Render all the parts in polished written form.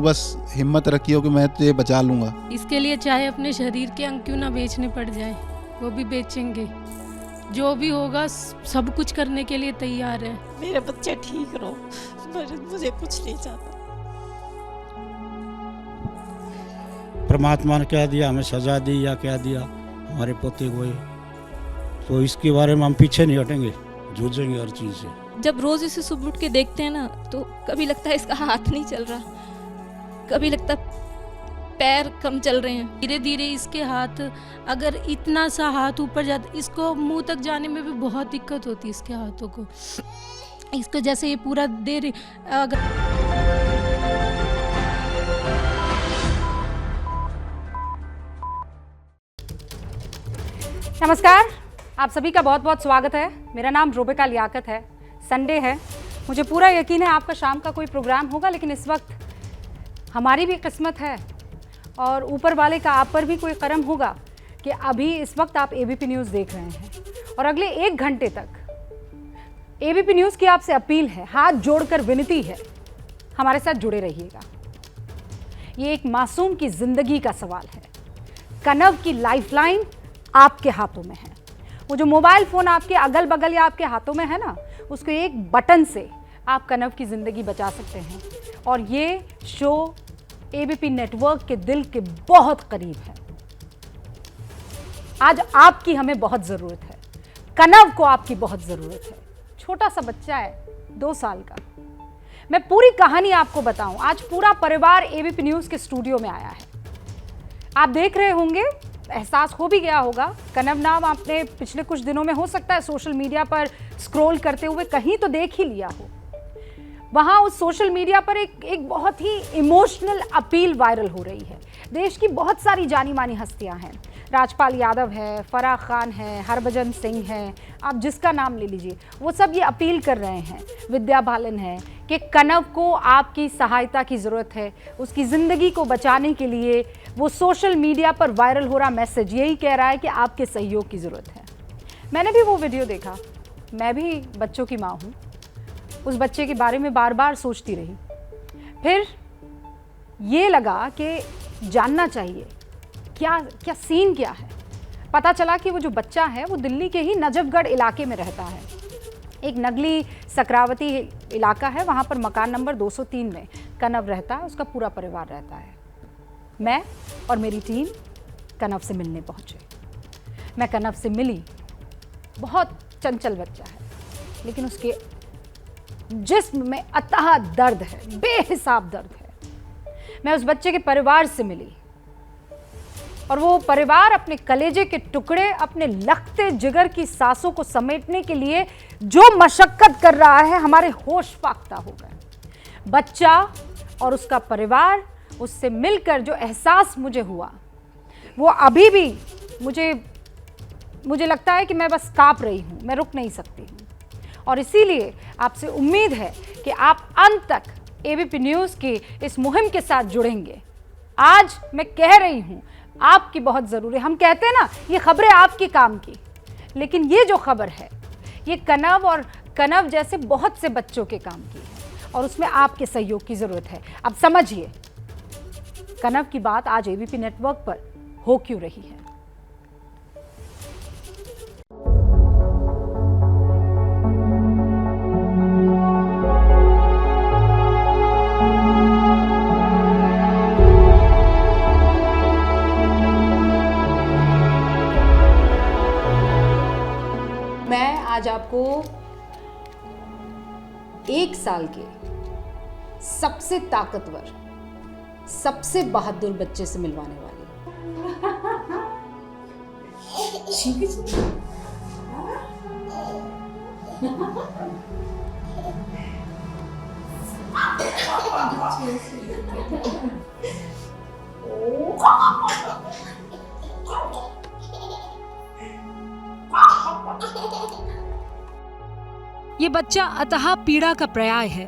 बस हिम्मत रखियो कि मैं तुझे बचा लूँगा। इसके लिए चाहे अपने शरीर के अंग क्यों ना बेचने पड़ जाए, वो भी बेचेंगे। जो भी होगा सब कुछ करने के लिए तैयार है। मेरे बच्चे ठीक रहो, मुझे कुछ नहीं चाहता। परमात्मा ने क्या दिया, हमें सजा दी या क्या दिया हमारे पोते को, तो इसके बारे में हम पीछे नहीं हटेंगे, जूझेंगे हर चीज़ से। जब रोज इसे सुबह उठ के देखते हैं ना, तो कभी लगता है इसका हाथ नहीं चल रहा, कभी लगता पैर कम चल रहे हैं। धीरे धीरे इसके हाथ, अगर इतना सा हाथ ऊपर जाता, इसको मुंह तक जाने में भी बहुत दिक्कत होती है इसके हाथों को। इसको जैसे ये पूरा देर नमस्कार, आप सभी का बहुत बहुत स्वागत है। मेरा नाम रोबिका लियाकत है। संडे है, मुझे पूरा यकीन है आपका शाम का कोई प्रोग्राम होगा, लेकिन इस वक्त हमारी भी किस्मत है और ऊपर वाले का आप पर भी कोई करम होगा कि अभी इस वक्त आप एबीपी न्यूज़ देख रहे हैं और अगले 1 घंटे तक एबीपी न्यूज़ की आपसे अपील है, हाथ जोड़कर विनती है, हमारे साथ जुड़े रहिएगा। ये एक मासूम की जिंदगी का सवाल है। कनव की लाइफलाइन आपके हाथों में है। वो जो मोबाइल फ़ोन आपके अगल बगल या आपके हाथों में है ना, उसको एक बटन से आप कनव की ज़िंदगी बचा सकते हैं। और ये शो एबीपी नेटवर्क के दिल के बहुत करीब है। आज आपकी हमें बहुत ज़रूरत है, कनव को आपकी बहुत ज़रूरत है। छोटा सा बच्चा है, 2 साल का। मैं पूरी कहानी आपको बताऊं। आज पूरा परिवार एबीपी न्यूज़ के स्टूडियो में आया है। आप देख रहे होंगे, एहसास हो भी गया होगा, कनव नाम आपने पिछले कुछ दिनों में हो सकता है सोशल मीडिया पर स्क्रॉल करते हुए कहीं तो देख ही लिया हो। वहाँ उस सोशल मीडिया पर एक बहुत ही इमोशनल अपील वायरल हो रही है। देश की बहुत सारी जानी मानी हस्तियाँ हैं, राजपाल यादव है, फराह खान है, हरभजन सिंह है, आप जिसका नाम ले लीजिए, वो सब ये अपील कर रहे हैं, विद्या बालन है, कि कनव को आपकी सहायता की ज़रूरत है। उसकी ज़िंदगी को बचाने के लिए वो सोशल मीडिया पर वायरल हो रहा मैसेज यही कह रहा है कि आपके सहयोग की ज़रूरत है। मैंने भी वो वीडियो देखा, मैं भी बच्चों की माँ हूँ। उस बच्चे के बारे में बार बार सोचती रही। फिर ये लगा कि जानना चाहिए क्या सीन क्या है। पता चला कि वो जो बच्चा है वो दिल्ली के ही नजफगढ़ इलाके में रहता है। एक नगली सक्रावती इलाका है, वहाँ पर मकान नंबर 203 में कनव रहता है, उसका पूरा परिवार रहता है। मैं और मेरी टीम कनव से मिलने पहुँचे। मैं कनव से मिली। बहुत चंचल बच्चा है, लेकिन उसके जिस्म में अथाह दर्द है, बेहिसाब दर्द है। मैं उस बच्चे के परिवार से मिली और वो परिवार अपने कलेजे के टुकड़े, अपने लखते जिगर की सांसों को समेटने के लिए जो मशक्कत कर रहा है, हमारे होश फाख्ता हो गए। बच्चा और उसका परिवार, उससे मिलकर जो एहसास मुझे हुआ, वो अभी भी मुझे लगता है कि मैं बस कांप रही हूँ, मैं रुक नहीं सकती हूँ। और इसीलिए आपसे उम्मीद है कि आप अंत तक एबीपी न्यूज़ की इस मुहिम के साथ जुड़ेंगे। आज मैं कह रही हूँ, आपकी बहुत ज़रूरी है। हम कहते हैं ना, ये खबरें आपकी काम की, लेकिन ये जो खबर है, ये कनव और कनव जैसे बहुत से बच्चों के काम की है और उसमें आपके सहयोग की ज़रूरत है। अब समझिए कनव की बात आज एबीपी नेटवर्क पर हो क्यों रही है। मैं आज आपको 1 साल के सबसे ताकतवर, सबसे बहादुर बच्चे से मिलवाने वाली हूं। ये बच्चा अतः पीड़ा का पर्याय है।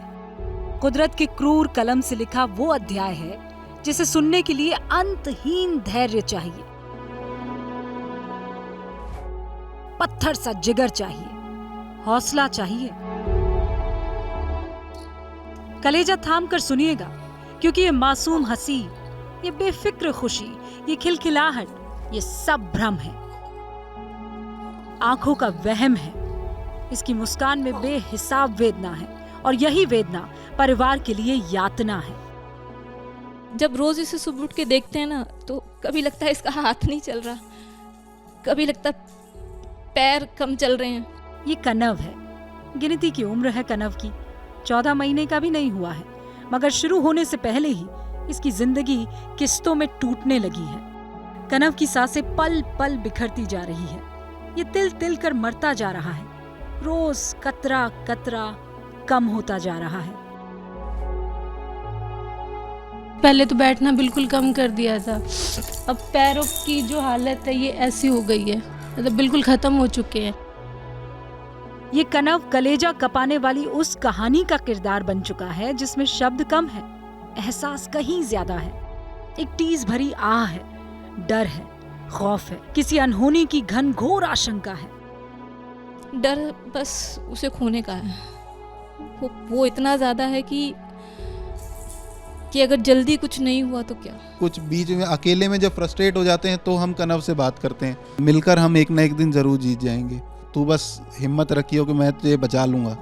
कुदरत के क्रूर कलम से लिखा वो अध्याय है जिसे सुनने के लिए अंतहीन धैर्य चाहिए, पत्थर सा जिगर चाहिए, हौसला चाहिए। कलेजा थाम कर सुनिएगा, क्योंकि ये मासूम हंसी, ये बेफिक्र खुशी, ये खिलखिलाहट, ये सब भ्रम है, आंखों का वहम है। इसकी मुस्कान में बेहिसाब वेदना है और यही वेदना परिवार के लिए यातना है। जब रोज इसे सुबह उठ के देखते हैं ना तो कभी लगता है इसका हाथ नहीं चल रहा, कभी लगता पैर कम चल रहे हैं। ये कनव है, गिनती की उम्र है कनव की, 14 महीने का भी नहीं हुआ है, मगर शुरू होने से पहले ही इसकी जिंदगी किस्तों में टूटने लगी है। कनव की सांसें पल पल बिखरती जा रही है, ये तिल तिल कर मरता जा रहा है, रोज कतरा कतरा कम होता जा रहा है। पहले तो बैठना बिल्कुल कम कर दिया था, अब पैरों की जो हालत है ये ऐसी हो गई है, मतलब बिल्कुल खत्म हो चुके हैं। ये कनव कलेजा कपाने वाली उस कहानी का किरदार बन चुका है जिसमें शब्द कम है, एहसास कहीं ज्यादा है। एक टीस भरी आह है, डर है, खौफ है, किसी अनहोनी की घनघोर आशंका है। डर बस उसे खोने का है, वो इतना ज्यादा है कि अगर जल्दी कुछ नहीं हुआ तो क्या। कुछ बीच में अकेले में जब फ्रस्ट्रेट हो जाते हैं तो हम कनव से बात करते हैं, मिलकर हम एक ना एक दिन जरूर जीत जाएंगे, तू बस हिम्मत रखियो कि मैं तुझे बचा लूंगा।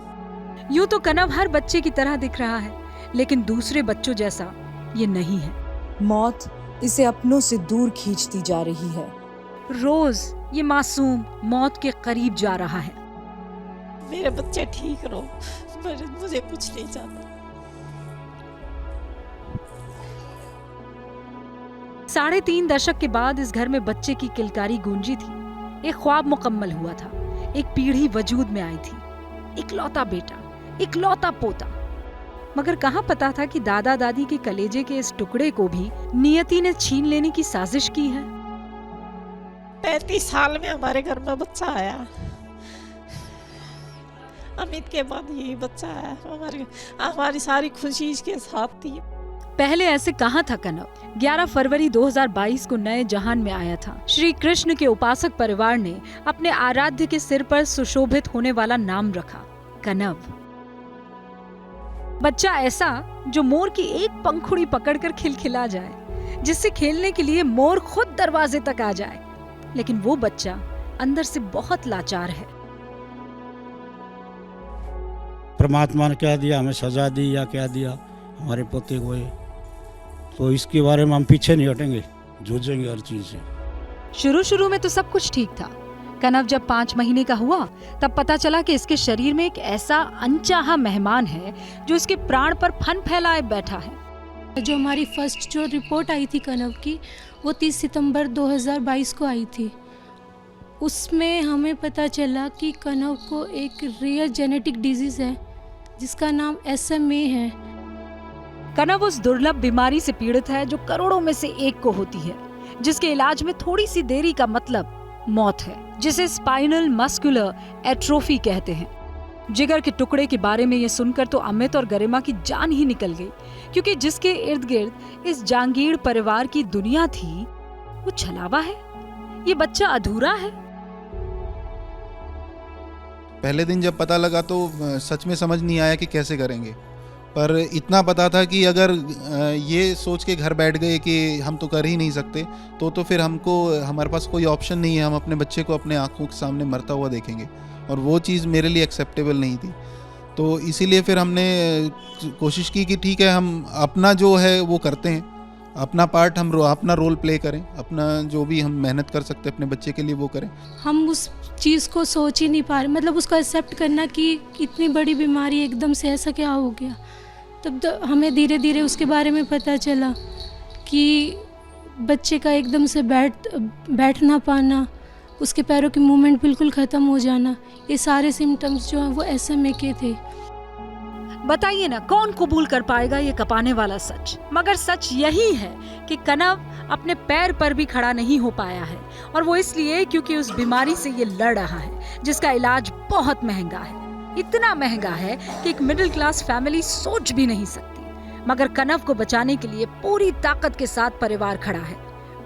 यूं तो कनव हर बच्चे की तरह दिख रहा है, लेकिन दूसरे बच्चों जैसा ये नहीं है। मौत इसे अपनों से दूर खींचती जा रही है। रोज ये मासूम मौत के करीब जा रहा है। मेरे बच्चे ठीक रहो, मुझे कुछ नहीं चाहता। 3.5 दशक के बाद इस घर में बच्चे की किलकारी गूंजी थी। एक ख्वाब मुकम्मल हुआ था, एक पीढ़ी वजूद में आई थी, इकलौता बेटा, इकलौता पोता। मगर कहाँ पता था कि दादा दादी के कलेजे के इस टुकड़े को भी नियति ने छीन लेने की साजिश की है। 35 साल में हमारे घर में बच्चा आया, अमित के बाद यही बच्चा आया। हमारी सारी खुशी इसके साथ थी। पहले ऐसे कहाँ था कनव। 11 फरवरी 2022 को नए जहान में आया था। श्री कृष्ण के उपासक परिवार ने अपने आराध्य के सिर पर सुशोभित होने वाला नाम रखा, कनव। बच्चा ऐसा जो मोर की एक पंखुड़ी पकड़कर खिलखिला जाए, जिससे खेलने के लिए मोर खुद दरवाजे तक आ जाए। लेकिन वो बच्चा अंदर से बहुत लाचार है। परमात्मा ने क्या दिया, हमें सजा दी या क्या दिया हमारे पोते को, तो इसके बारे में हम पीछे नहीं हटेंगे, जूझेंगे हर चीज से। शुरू में तो सब कुछ ठीक था। कनव जब 5 महीने का हुआ तब पता चला कि इसके शरीर में एक ऐसा अनचाहा मेहमान है जो इसके प्राण पर फन फैलाए बैठा है। जो हमारी फर्स्ट जो रिपोर्ट आई थी कनव की, वो 30 सितंबर 2022 को आई थी। उसमें हमें पता चला कि कनव को एक रेयर जेनेटिक डिजीज है जिसका नाम SMA है। कनव उस दुर्लभ बीमारी से पीड़ित है जो करोड़ों में से एक को होती है, जिसके इलाज में थोड़ी सी देरी का मतलब मौत है, जिसे स्पाइनल मस्कुलर एट्रोफी कहते हैं। जिगर के टुकड़े के बारे में ये सुनकर तो अमित और गरिमा की जान ही निकल गई, क्योंकि जिसके इर्द गिर्द इस जांगीड़ परिवार की दुनिया थी वो छलावा है, ये बच्चा अधूरा है। पहले दिन जब पता लगा तो सच में समझ नहीं आया कि कैसे करेंगे, पर इतना पता था कि अगर ये सोच के घर बैठ गए कि हम तो कर ही नहीं सकते, तो फिर हमारे पास कोई ऑप्शन नहीं है, हम अपने बच्चे को अपने आंखों के सामने मरता हुआ देखेंगे, और वो चीज़ मेरे लिए एक्सेप्टेबल नहीं थी। तो इसीलिए फिर हमने कोशिश की कि ठीक है, हम अपना जो है वो करते हैं, अपना पार्ट हम अपना रोल प्ले करें, अपना जो भी हम मेहनत कर सकते हैं अपने बच्चे के लिए वो करें। हम उस चीज़ को सोच ही नहीं पा रहे, मतलब उसको एक्सेप्ट करना कि इतनी बड़ी बीमारी एकदम से ऐसा क्या हो गया। तब तो हमें धीरे धीरे उसके बारे में पता चला कि बच्चे का एकदम से बैठ ना पाना, उसके पैरों की मूवमेंट बिल्कुल ख़त्म हो जाना, ये सारे सिम्टम्स जो हैं वो SMA के थे। बताइए ना, कौन कबूल कर पाएगा ये कपाने वाला सच। मगर सच यही है कि कनव अपने पैर पर भी खड़ा नहीं हो पाया है, और वो इसलिए क्योंकि उस बीमारी से ये लड़ रहा है जिसका इलाज बहुत महंगा है। इतना महंगा है कि एक मिडिल क्लास फैमिली सोच भी नहीं सकती। मगर कनव को बचाने के लिए पूरी ताकत के साथ परिवार खड़ा है।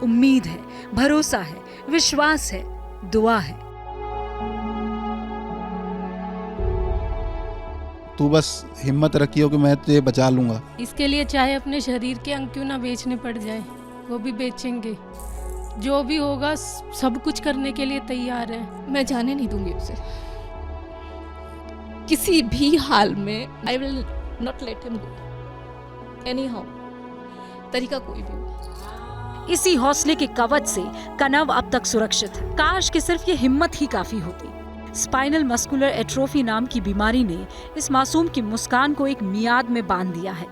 उम्मीद है, भरोसा है, विश्वास है, दुआ है। तू बस हिम्मत रखियो कि मैं तुझे बचा लूँगा। इसके लिए चाहे अपने शरीर के अंग क्यों ना बेचने पड़ जाए, वो भी बेचेंगे। जो भी होगा सब कुछ करने के लिए तैयार है। मैं जाने नहीं दूंगी उसे किसी भी हाल में। I will not let him go any how, तरीका कोई भी हो। इसी हौसले के कवच से कनव अब तक सुरक्षित है। काश कि सिर्फ ये हिम्मत ही काफी होती। स्पाइनल मस्कुलर एट्रोफी नाम की बीमारी ने इस मासूम की मुस्कान को एक मियाद में बांध दिया है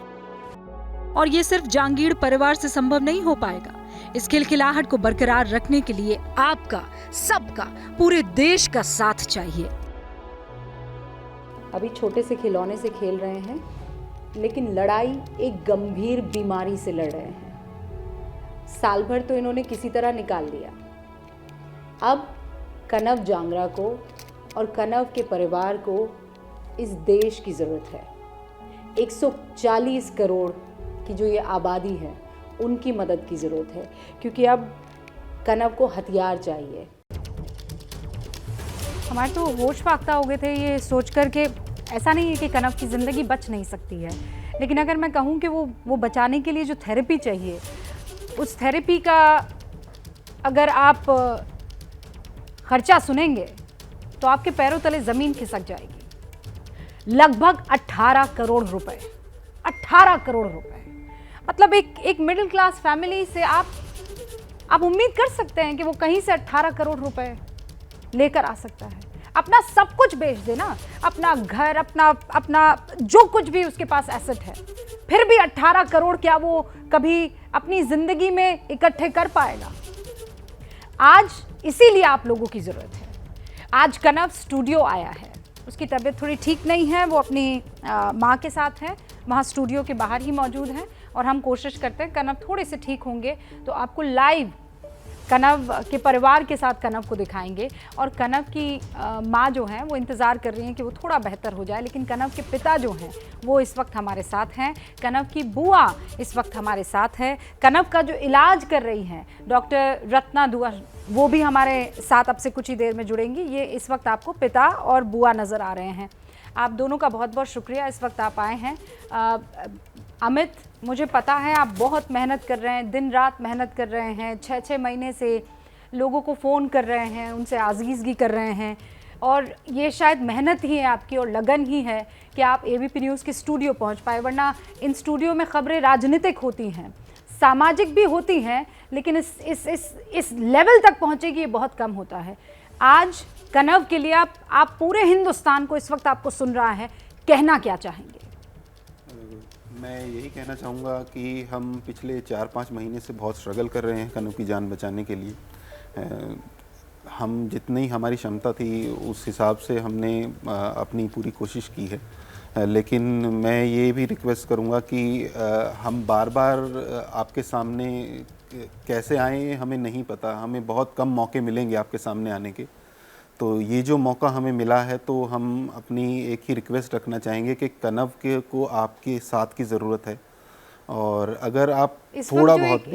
और ये सिर्फ जांगीड़ परिवार से संभव नहीं हो पाएगा। इस खिलखिलाहट को बरकरार रखने के लिए आपका, सबका, पूरे देश का साथ चाहिए। अभी छोटे से खिलौने से खेल रहे हैं, लेकिन लड़ाई एक गंभीर बीमारी से लड़ रहे हैं। साल भर तो इन्होंने किसी तरह निकाल लिया। अब कनव जांगरा को और कनव के परिवार को इस देश की ज़रूरत है। 140 करोड़ की जो ये आबादी है, उनकी मदद की ज़रूरत है, क्योंकि अब कनव को हथियार चाहिए। हमारे तो होश फाख्ता हो गए थे ये सोच कर के ऐसा नहीं है कि कनव की ज़िंदगी बच नहीं सकती है, लेकिन अगर मैं कहूँ कि वो बचाने के लिए जो थेरेपी चाहिए, उस थेरेपी का अगर आप खर्चा सुनेंगे तो आपके पैरों तले ज़मीन खिसक जाएगी। लगभग 18 करोड़ रुपए, 18 करोड़ रुपए। मतलब एक मिडिल क्लास फैमिली से आप उम्मीद कर सकते हैं कि वो कहीं से 18 करोड़ रुपए लेकर आ सकता है। अपना सब कुछ बेच देना, अपना घर, अपना जो कुछ भी उसके पास एसेट है, फिर भी 18 करोड़ क्या वो कभी अपनी ज़िंदगी में इकट्ठे कर पाएगा? आज इसीलिए आप लोगों की ज़रूरत है। आज कनव स्टूडियो आया है, उसकी तबीयत थोड़ी ठीक नहीं है, वो अपनी माँ के साथ है, वहाँ स्टूडियो के बाहर ही मौजूद है और हम कोशिश करते हैं कनव थोड़े से ठीक होंगे तो आपको लाइव कनव के परिवार के साथ कनव को दिखाएंगे। और कनव की माँ जो हैं वो इंतज़ार कर रही हैं कि वो थोड़ा बेहतर हो जाए, लेकिन कनव के पिता जो हैं वो इस वक्त हमारे साथ हैं। कनव की बुआ इस वक्त हमारे साथ है। कनव का जो इलाज कर रही हैं डॉक्टर रत्ना दुआ, वो भी हमारे साथ अब से कुछ ही देर में जुड़ेंगी। ये इस वक्त आपको पिता और बुआ नज़र आ रहे हैं। आप दोनों का बहुत बहुत शुक्रिया, इस वक्त आप आए हैं। अमित, मुझे पता है आप बहुत मेहनत कर रहे हैं, दिन रात मेहनत कर रहे हैं, 6-6 महीने से लोगों को फ़ोन कर रहे हैं, उनसे आज़ीज़गी कर रहे हैं, और ये शायद मेहनत ही है आपकी और लगन ही है कि आप ABP न्यूज़ के स्टूडियो पहुंच पाए। वरना इन स्टूडियो में खबरें राजनीतिक होती हैं, सामाजिक भी होती हैं, लेकिन इस लेवल तक पहुँचेगी ये बहुत कम होता है। आज कनव के लिए आप पूरे हिंदुस्तान को इस वक्त आपको सुन रहा है, कहना क्या चाहेंगे? मैं यही कहना चाहूँगा कि हम पिछले 4-5 महीने से बहुत स्ट्रगल कर रहे हैं कनव की जान बचाने के लिए। हम जितनी हमारी क्षमता थी उस हिसाब से हमने अपनी पूरी कोशिश की है, लेकिन मैं ये भी रिक्वेस्ट करूँगा कि हम बार बार आपके सामने कैसे आए हमें नहीं पता, हमें बहुत कम मौके मिलेंगे आपके सामने आने के। तो ये जो मौका हमें मिला है तो हम अपनी एक ही रिक्वेस्ट रखना चाहेंगे कि कनव के को आपके साथ की ज़रूरत है, और अगर आप थोड़ा बहुत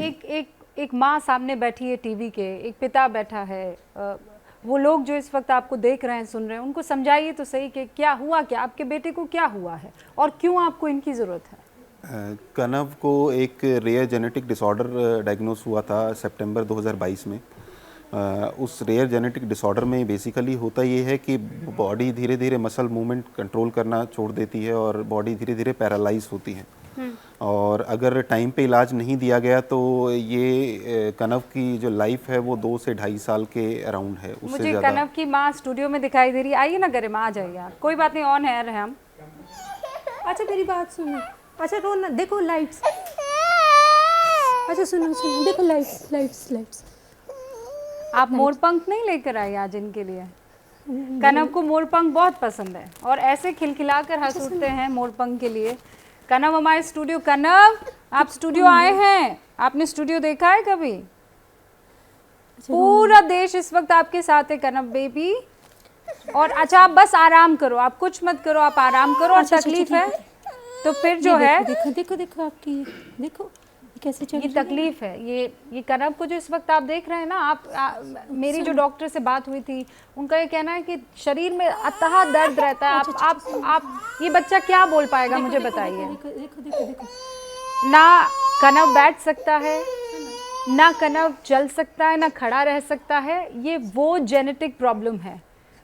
एक माँ सामने बैठी है टीवी के, एक पिता बैठा है, वो लोग जो इस वक्त आपको देख रहे हैं, सुन रहे हैं, उनको समझाइए तो सही कि क्या हुआ, क्या आपके बेटे को क्या हुआ है और क्यों आपको इनकी ज़रूरत है। कनव को एक रेयर जेनेटिक डिसऑर्डर डायग्नोस हुआ था सितंबर 2022 में। उस रेयर जेनेटिक डिसऑर्डर में बेसिकली होता ये है कि बॉडी धीरे धीरे मसल मूवमेंट कंट्रोल करना छोड़ देती है और बॉडी धीरे धीरे पैरालाइज होती है, और अगर टाइम पे इलाज नहीं दिया गया तो ये कनव की जो लाइफ है वो 2 से 2.5 साल के अराउंड है, उससे मुझे ज़्यादा। कनव की माँ स्टूडियो में दिखाई दे रही है, आइए ना गरिमा, आ जाइए आप, कोई बात नहीं, ऑन एयर है हम। अच्छा मेरी बात सुनो, अच्छा रो ना, देखो लाइट्स, अच्छा सुनो सुनो, देखो लाइट्स लाइट्स लाइट्स। आप मोरपंख नहीं लेकर आए आज इनके लिए? कनव को मोरपंख बहुत पसंद है और ऐसे खिलखिला कर हंस उठते हैं मोरपंख के लिए। कनव हमारे स्टूडियो, कनव आप स्टूडियो आए हैं, आपने स्टूडियो देखा है कभी? पूरा देश इस वक्त आपके साथ है कनव बेबी। और अच्छा आप बस आराम करो, आप कुछ मत करो, आप आराम करो, और तकलीफ है तो फिर जो है देखो देखो देखो आपकी, देखो कैसे चल ये तकलीफ है, ये कनव को जो इस वक्त आप देख रहे हैं ना, मेरी जो डॉक्टर से बात हुई थी उनका ये कहना है कि शरीर में अतः दर्द रहता है। आप ये बच्चा क्या बोल पाएगा, मुझे बताइए। देखो देखो देखो, ना कनव बैठ सकता है, ना कनव चल सकता है, ना खड़ा रह सकता है। ये वो जेनेटिक प्रॉब्लम है,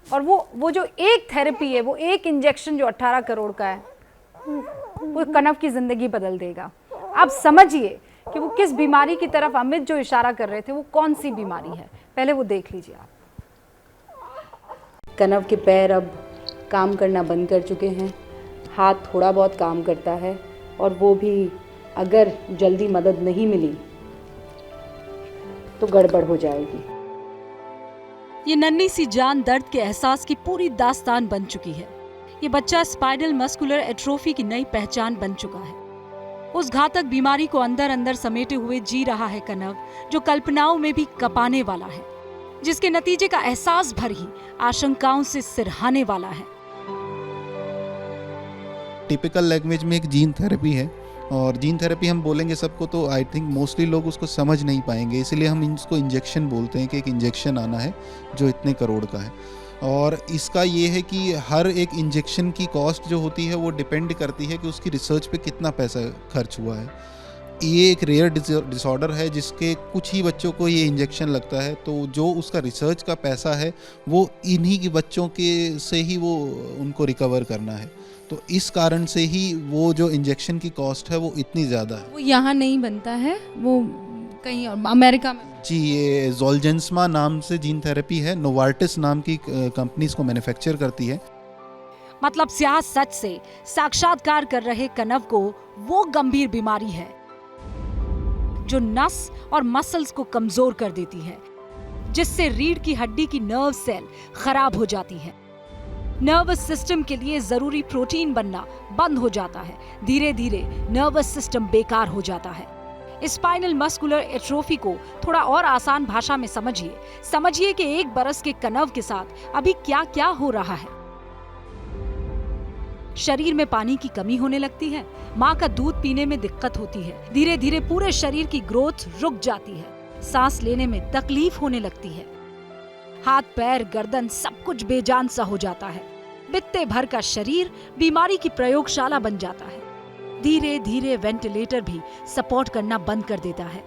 और वो जो एक थेरेपी है, वो एक इंजेक्शन जो 18 करोड़ का है, वो कनव की ज़िंदगी बदल देगा। आप समझिए कि वो किस बीमारी की तरफ अमित जो इशारा कर रहे थे, वो कौन सी बीमारी है। पहले वो देख लीजिए आप। कनव के पैर अब काम करना बंद कर चुके हैं, हाथ थोड़ा बहुत काम करता है, और वो भी अगर जल्दी मदद नहीं मिली तो गड़बड़ हो जाएगी। ये नन्ही सी जान दर्द के एहसास की पूरी दास्तान बन चुकी है। ये बच्चा स्पाइनल मस्कुलर एट्रोफी की नई पहचान बन चुका है। उस घातक बीमारी को अंदर अंदर समेटे हुए जी रहा है कनव, जो कल्पनाओं में भी कपाने वाला है, जिसके नतीजे का एहसास भर ही आशंकाओं से सिरहाने वाला है। टिपिकल लैंग्वेज में एक जीन थेरेपी है, और जीन थेरेपी हम बोलेंगे सबको तो आई थिंक मोस्टली लोग उसको समझ नहीं पाएंगे, इसलिए हम इसको इंजेक्शन बोलते हैं कि एक इंजेक्शन आना है जो इतने करोड़ का है। और इसका ये है कि हर एक इंजेक्शन की कॉस्ट जो होती है वो डिपेंड करती है कि उसकी रिसर्च पे कितना पैसा खर्च हुआ है। ये एक रेयर डिसऑर्डर है जिसके कुछ ही बच्चों को ये इंजेक्शन लगता है, तो जो उसका रिसर्च का पैसा है वो इन्हीं के बच्चों के से ही वो उनको रिकवर करना है। तो इस कारण से ही वो जो इंजेक्शन की कॉस्ट है वो इतनी ज़्यादा है। वो यहाँ नहीं बनता है, वो कहीं और अमेरिका में। जी, ये ज़ोलजेंस्मा नाम से जीन थेरेपी है, नोवार्टिस नाम की कंपनी इसको मैन्युफैक्चर करती है। मतलब स्याह सच से साक्षात्कार कर रहे कनव को वो गंभीर बीमारी है जो नस और मसल्स को कमजोर कर देती है, जिससे रीढ़ की हड्डी की नर्व सेल खराब हो जाती है। नर्वस सिस्टम के लिए जरूरी प्रोटीन बनना बंद हो जाता है। धीरे धीरे नर्वस सिस्टम बेकार हो जाता है। स्पाइनल मस्कुलर एट्रोफी को थोड़ा और आसान भाषा में समझिए कि 1 बरस के कनव के साथ अभी क्या क्या हो रहा है। शरीर में पानी की कमी होने लगती है, माँ का दूध पीने में दिक्कत होती है, धीरे धीरे पूरे शरीर की ग्रोथ रुक जाती है, सांस लेने में तकलीफ होने लगती है, हाथ पैर गर्दन सब कुछ बेजान सा हो जाता है। बित्ते भर का शरीर बीमारी की प्रयोगशाला बन जाता है। धीरे धीरे वेंटिलेटर भी सपोर्ट करना बंद कर देता है।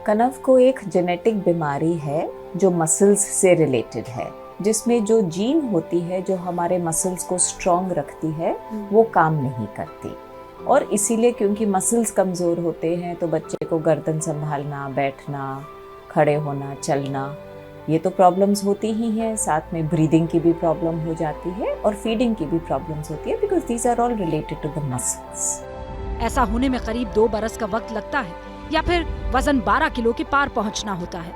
कनव को एक जेनेटिक बीमारी है जो मसल्स से रिलेटेड है, जिसमें जो जीन होती है जो हमारे मसल्स को स्ट्रॉन्ग रखती है वो काम नहीं करती, और इसीलिए क्योंकि मसल्स कमज़ोर होते हैं तो बच्चे को गर्दन संभालना, बैठना, खड़े होना, चलना, ये तो प्रॉब्लम्स होती ही हैं। साथ में ब्रीदिंग की भी प्रॉब्लम हो जाती है और फीडिंग की भी प्रॉब्लम्स होती है, because these are all related to the muscles. ऐसा होने में करीब 2 बरस का वक्त लगता है, या फिर वजन 12 किलो के पार पहुंचना होता है।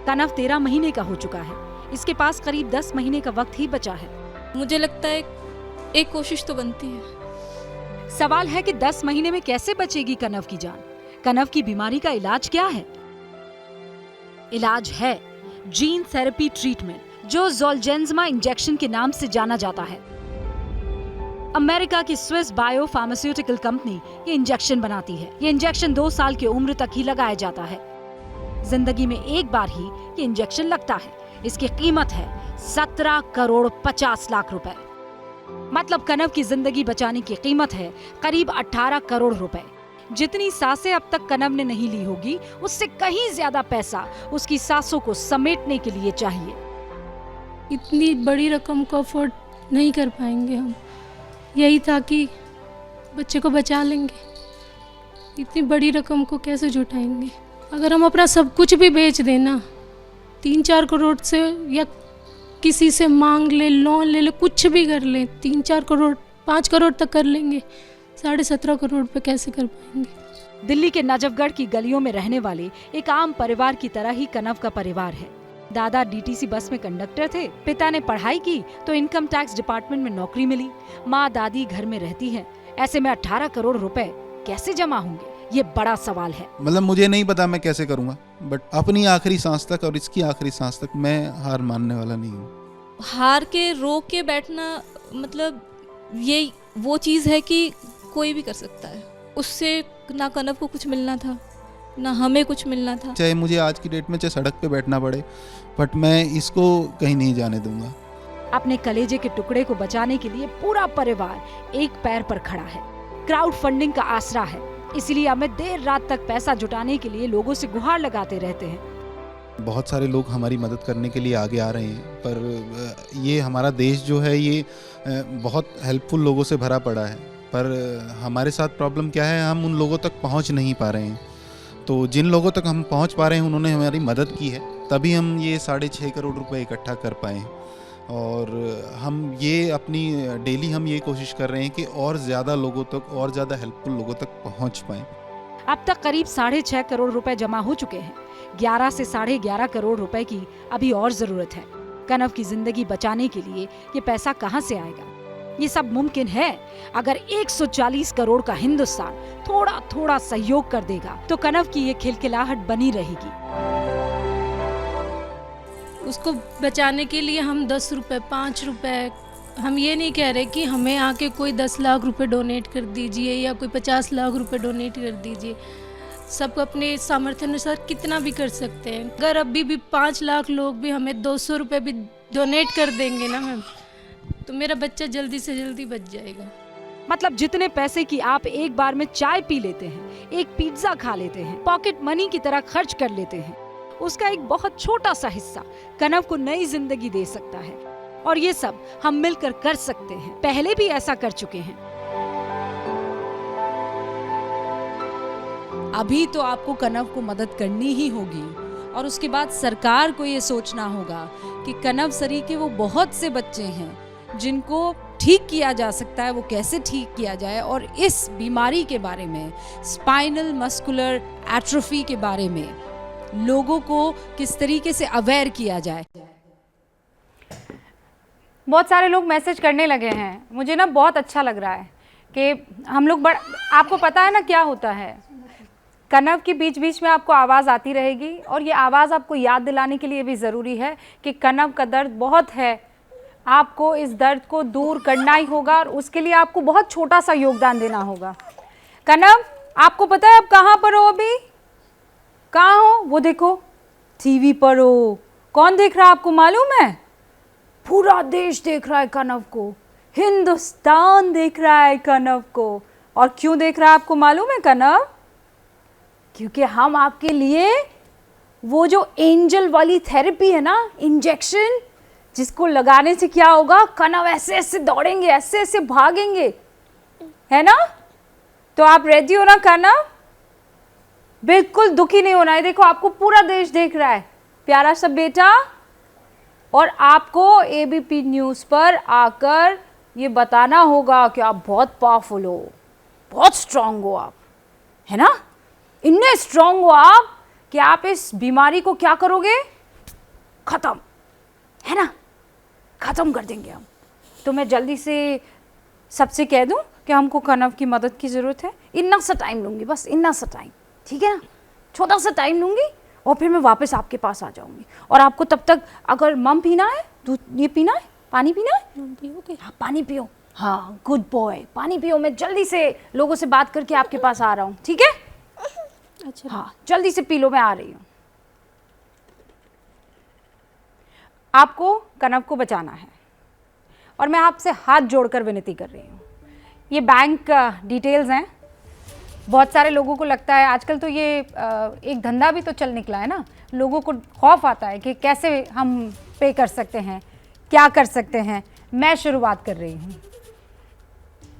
कनव 13 महीने का हो चुका है, इसके पास करीब 10 महीने का वक्त ही बचा है। मुझे लगता है एक कोशिश तो बनती है। सवाल है कि 10 महीने में कैसे बचेगी कनव की जान? कनव की बीमारी का इलाज क्या है? इलाज है जीन थेरेपी ट्रीटमेंट, जो ज़ोलजेंस्मा इंजेक्शन के नाम से जाना जाता है। अमेरिका की स्विस बायो फार्मास्यूटिकल कंपनी ये इंजेक्शन बनाती है। ये इंजेक्शन 2 साल की उम्र तक ही लगाया जाता है। जिंदगी में एक बार ही ये इंजेक्शन लगता है। इसकी कीमत है 17 करोड़ 50 लाख रुपए। मतलब कनव की जिंदगी बचाने की कीमत है करीब 18 करोड़ रुपए। जितनी सांसें अब तक कनव ने नहीं ली होगी, उससे कहीं ज्यादा पैसा उसकी सांसों को समेटने के लिए चाहिए। इतनी बड़ी रकम को अफोर्ड नहीं कर पाएंगे हम। यही था कि बच्चे को बचा लेंगे, इतनी बड़ी रकम को कैसे जुटाएंगे? अगर हम अपना सब कुछ भी बेच देना, 3-4 करोड़ से या किसी से मांग ले, लोन ले ले, कुछ भी कर ले, 3-4 करोड़ 5 करोड़ तक कर लेंगे, 17.5 करोड़ पे कैसे कर पाएंगे? दिल्ली के नजफगढ़ की गलियों में रहने वाले एक आम परिवार की तरह ही कनव का परिवार है। दादा डीटीसी बस में कंडक्टर थे, पिता ने पढ़ाई की तो इनकम टैक्स डिपार्टमेंट में नौकरी मिली, माँ दादी घर में रहती है। ऐसे में 18 करोड़ रुपए कैसे जमा होंगे, ये बड़ा सवाल है। मतलब मुझे नहीं पता मैं कैसे करूँगा, बट अपनी आखिरी सांस तक और इसकी आखिरी सांस तक मैं हार मानने वाला नहीं हूँ। हार के रोक के बैठना मतलब ये वो चीज़ है कि कोई भी कर सकता है। उससे ना कनव को कुछ मिलना था, ना हमें कुछ मिलना था। चाहे मुझे आज की डेट में चाहे सड़क पे बैठना पड़े, बट मैं इसको कहीं नहीं जाने दूंगा। अपने कलेजे के टुकड़े को बचाने के लिए पूरा परिवार एक पैर पर खड़ा है। क्राउड फंडिंग का आसरा है, इसलिए अमित देर रात तक पैसा जुटाने के लिए लोगों से गुहार लगाते रहते हैं। बहुत सारे लोग हमारी मदद करने के लिए आगे आ रहे हैं, पर ये हमारा देश जो है ये बहुत हेल्पफुल लोगों से भरा पड़ा है, पर हमारे साथ प्रॉब्लम क्या है, हम उन लोगों तक पहुंच नहीं पा रहे हैं। तो जिन लोगों तक हम पहुंच पा रहे हैं उन्होंने हमारी मदद की है, तभी हम ये 6.5 करोड़ रुपए इकट्ठा कर पाए। और हम ये अपनी डेली हम ये कोशिश कर रहे हैं कि और ज़्यादा लोगों तक, और ज़्यादा हेल्पफुल लोगों तक पहुंच पाएँ। अब तक करीब 6.5 करोड़ रुपए जमा हो चुके हैं। 11 से 11.5 करोड़ रुपए की अभी और जरूरत है। कनव की जिंदगी बचाने के लिए ये पैसा कहां से आएगा? ये सब मुमकिन है अगर 140 करोड़ का हिंदुस्तान थोड़ा थोड़ा सहयोग कर देगा, तो कनव की ये खिलखिलाहट बनी रहेगी। उसको बचाने के लिए हम 10 रुपए, 5 रुपए, हम ये नहीं कह रहे कि हमें आके कोई 10 लाख रुपए डोनेट कर दीजिए या कोई 50 लाख रुपए डोनेट कर दीजिए। सब अपने सामर्थ्य अनुसार कितना भी कर सकते हैं। अगर अभी भी 5 लाख लोग भी हमें 200 रुपए भी डोनेट कर देंगे ना मैम, तो मेरा बच्चा जल्दी से जल्दी बच जाएगा। मतलब जितने पैसे की आप एक बार में चाय पी लेते हैं, एक पिज्जा खा लेते हैं, पॉकेट मनी की तरह खर्च कर लेते हैं, उसका एक बहुत छोटा सा हिस्सा कनव को नई जिंदगी दे सकता है। और ये सब हम मिलकर कर सकते हैं, पहले भी ऐसा कर चुके हैं। अभी तो आपको कनव को मदद करनी ही होगी, और उसके बाद सरकार को ये सोचना होगा कि कनव सरी के वो बहुत से बच्चे हैं जिनको ठीक किया जा सकता है, वो कैसे ठीक किया जाए, और इस बीमारी के बारे में, स्पाइनल मस्कुलर एट्रोफी के बारे में लोगों को किस तरीके से अवेयर किया जाए। बहुत सारे लोग मैसेज करने लगे हैं, मुझे ना बहुत अच्छा लग रहा है कि हम लोग आपको पता है ना क्या होता है, कनव की बीच बीच में आपको आवाज़ आती रहेगी, और ये आवाज़ आपको याद दिलाने के लिए भी ज़रूरी है कि कनव का दर्द बहुत है, आपको इस दर्द को दूर करना ही होगा, और उसके लिए आपको बहुत छोटा सा योगदान देना होगा। कनव, आपको पता है आप कहाँ पर हो? अभी कहाँ हो? वो देखो टीवी पर हो। कौन देख रहा है आपको मालूम है? पूरा देश देख रहा है कनव को, हिंदुस्तान देख रहा है कनव को। और क्यों देख रहा है आपको मालूम है कनव? क्योंकि हम आपके लिए वो जो एंजल वाली थेरेपी है ना, इंजेक्शन, जिसको लगाने से क्या होगा, कनव ऐसे ऐसे दौड़ेंगे, ऐसे ऐसे भागेंगे, है ना? तो आप रेडी हो ना कनव? बिल्कुल दुखी नहीं होना है। देखो आपको पूरा देश देख रहा है, प्यारा सा बेटा, और आपको एबीपी न्यूज़ पर आकर ये बताना होगा कि आप बहुत पावरफुल हो, बहुत स्ट्रांग हो आप, है ना? इतने स्ट्रांग हो आप कि आप इस बीमारी को क्या करोगे? खत्म, है ना? खत्म कर देंगे हम। तो मैं जल्दी से सबसे कह दूं कि हमको कनव की मदद की ज़रूरत है। इतना सा टाइम लूँगी, बस इतना सा टाइम, ठीक है ना? छोटा सा टाइम लूँगी और फिर मैं वापस आपके पास आ जाऊँगी। और आपको तब तक अगर मम पीना है, दूध ये पीना है, पानी पीना है, पियोगे? हाँ पानी पियो, हाँ गुड बॉय, पानी पियो। मैं जल्दी से लोगों से बात करके आपके पास आ रहा हूँ, ठीक है? अच्छा हाँ, जल्दी से पी लो, मैं आ रही हूँ। आपको कनव को बचाना है, और मैं आपसे हाथ जोड़कर विनती कर रही हूँ। ये बैंक डिटेल्स हैं। बहुत सारे लोगों को लगता है आजकल तो ये एक धंधा भी तो चल निकला है ना, लोगों को खौफ आता है कि कैसे हम पे कर सकते हैं, क्या कर सकते हैं। मैं शुरुआत कर रही हूँ।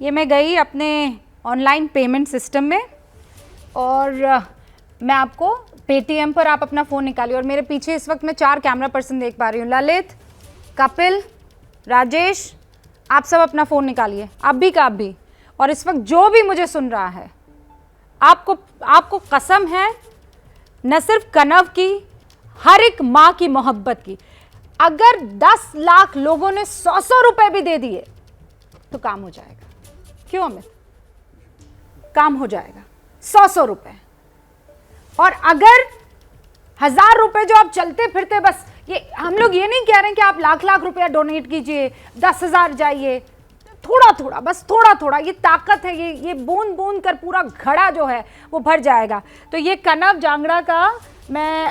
ये मैं गई अपने ऑनलाइन पेमेंट सिस्टम में, और मैं आपको पेटीएम पर आप अपना फ़ोन निकालिए। और मेरे पीछे इस वक्त मैं 4 कैमरा पर्सन देख पा रही हूँ, ललित, कपिल, राजेश, आप सब अपना फ़ोन निकालिए, आप भी का आप भी। और इस वक्त जो भी मुझे सुन रहा है, आपको कसम है न सिर्फ कनव की, हर एक माँ की मोहब्बत की, अगर 10 लाख लोगों ने 100 रुपए भी दे दिए तो काम हो जाएगा। क्यों अमित? काम हो जाएगा 100 रुपए। और अगर 1000 रुपए जो आप चलते फिरते, बस ये हम लोग ये नहीं कह रहे हैं कि आप लाख लाख रुपया डोनेट कीजिए, 10,000 जाइए, थोड़ा थोड़ा, बस थोड़ा थोड़ा, ये ताकत है, ये बूंद बूंद कर पूरा घड़ा जो है वो भर जाएगा। तो ये कनव जांगड़ा का मैं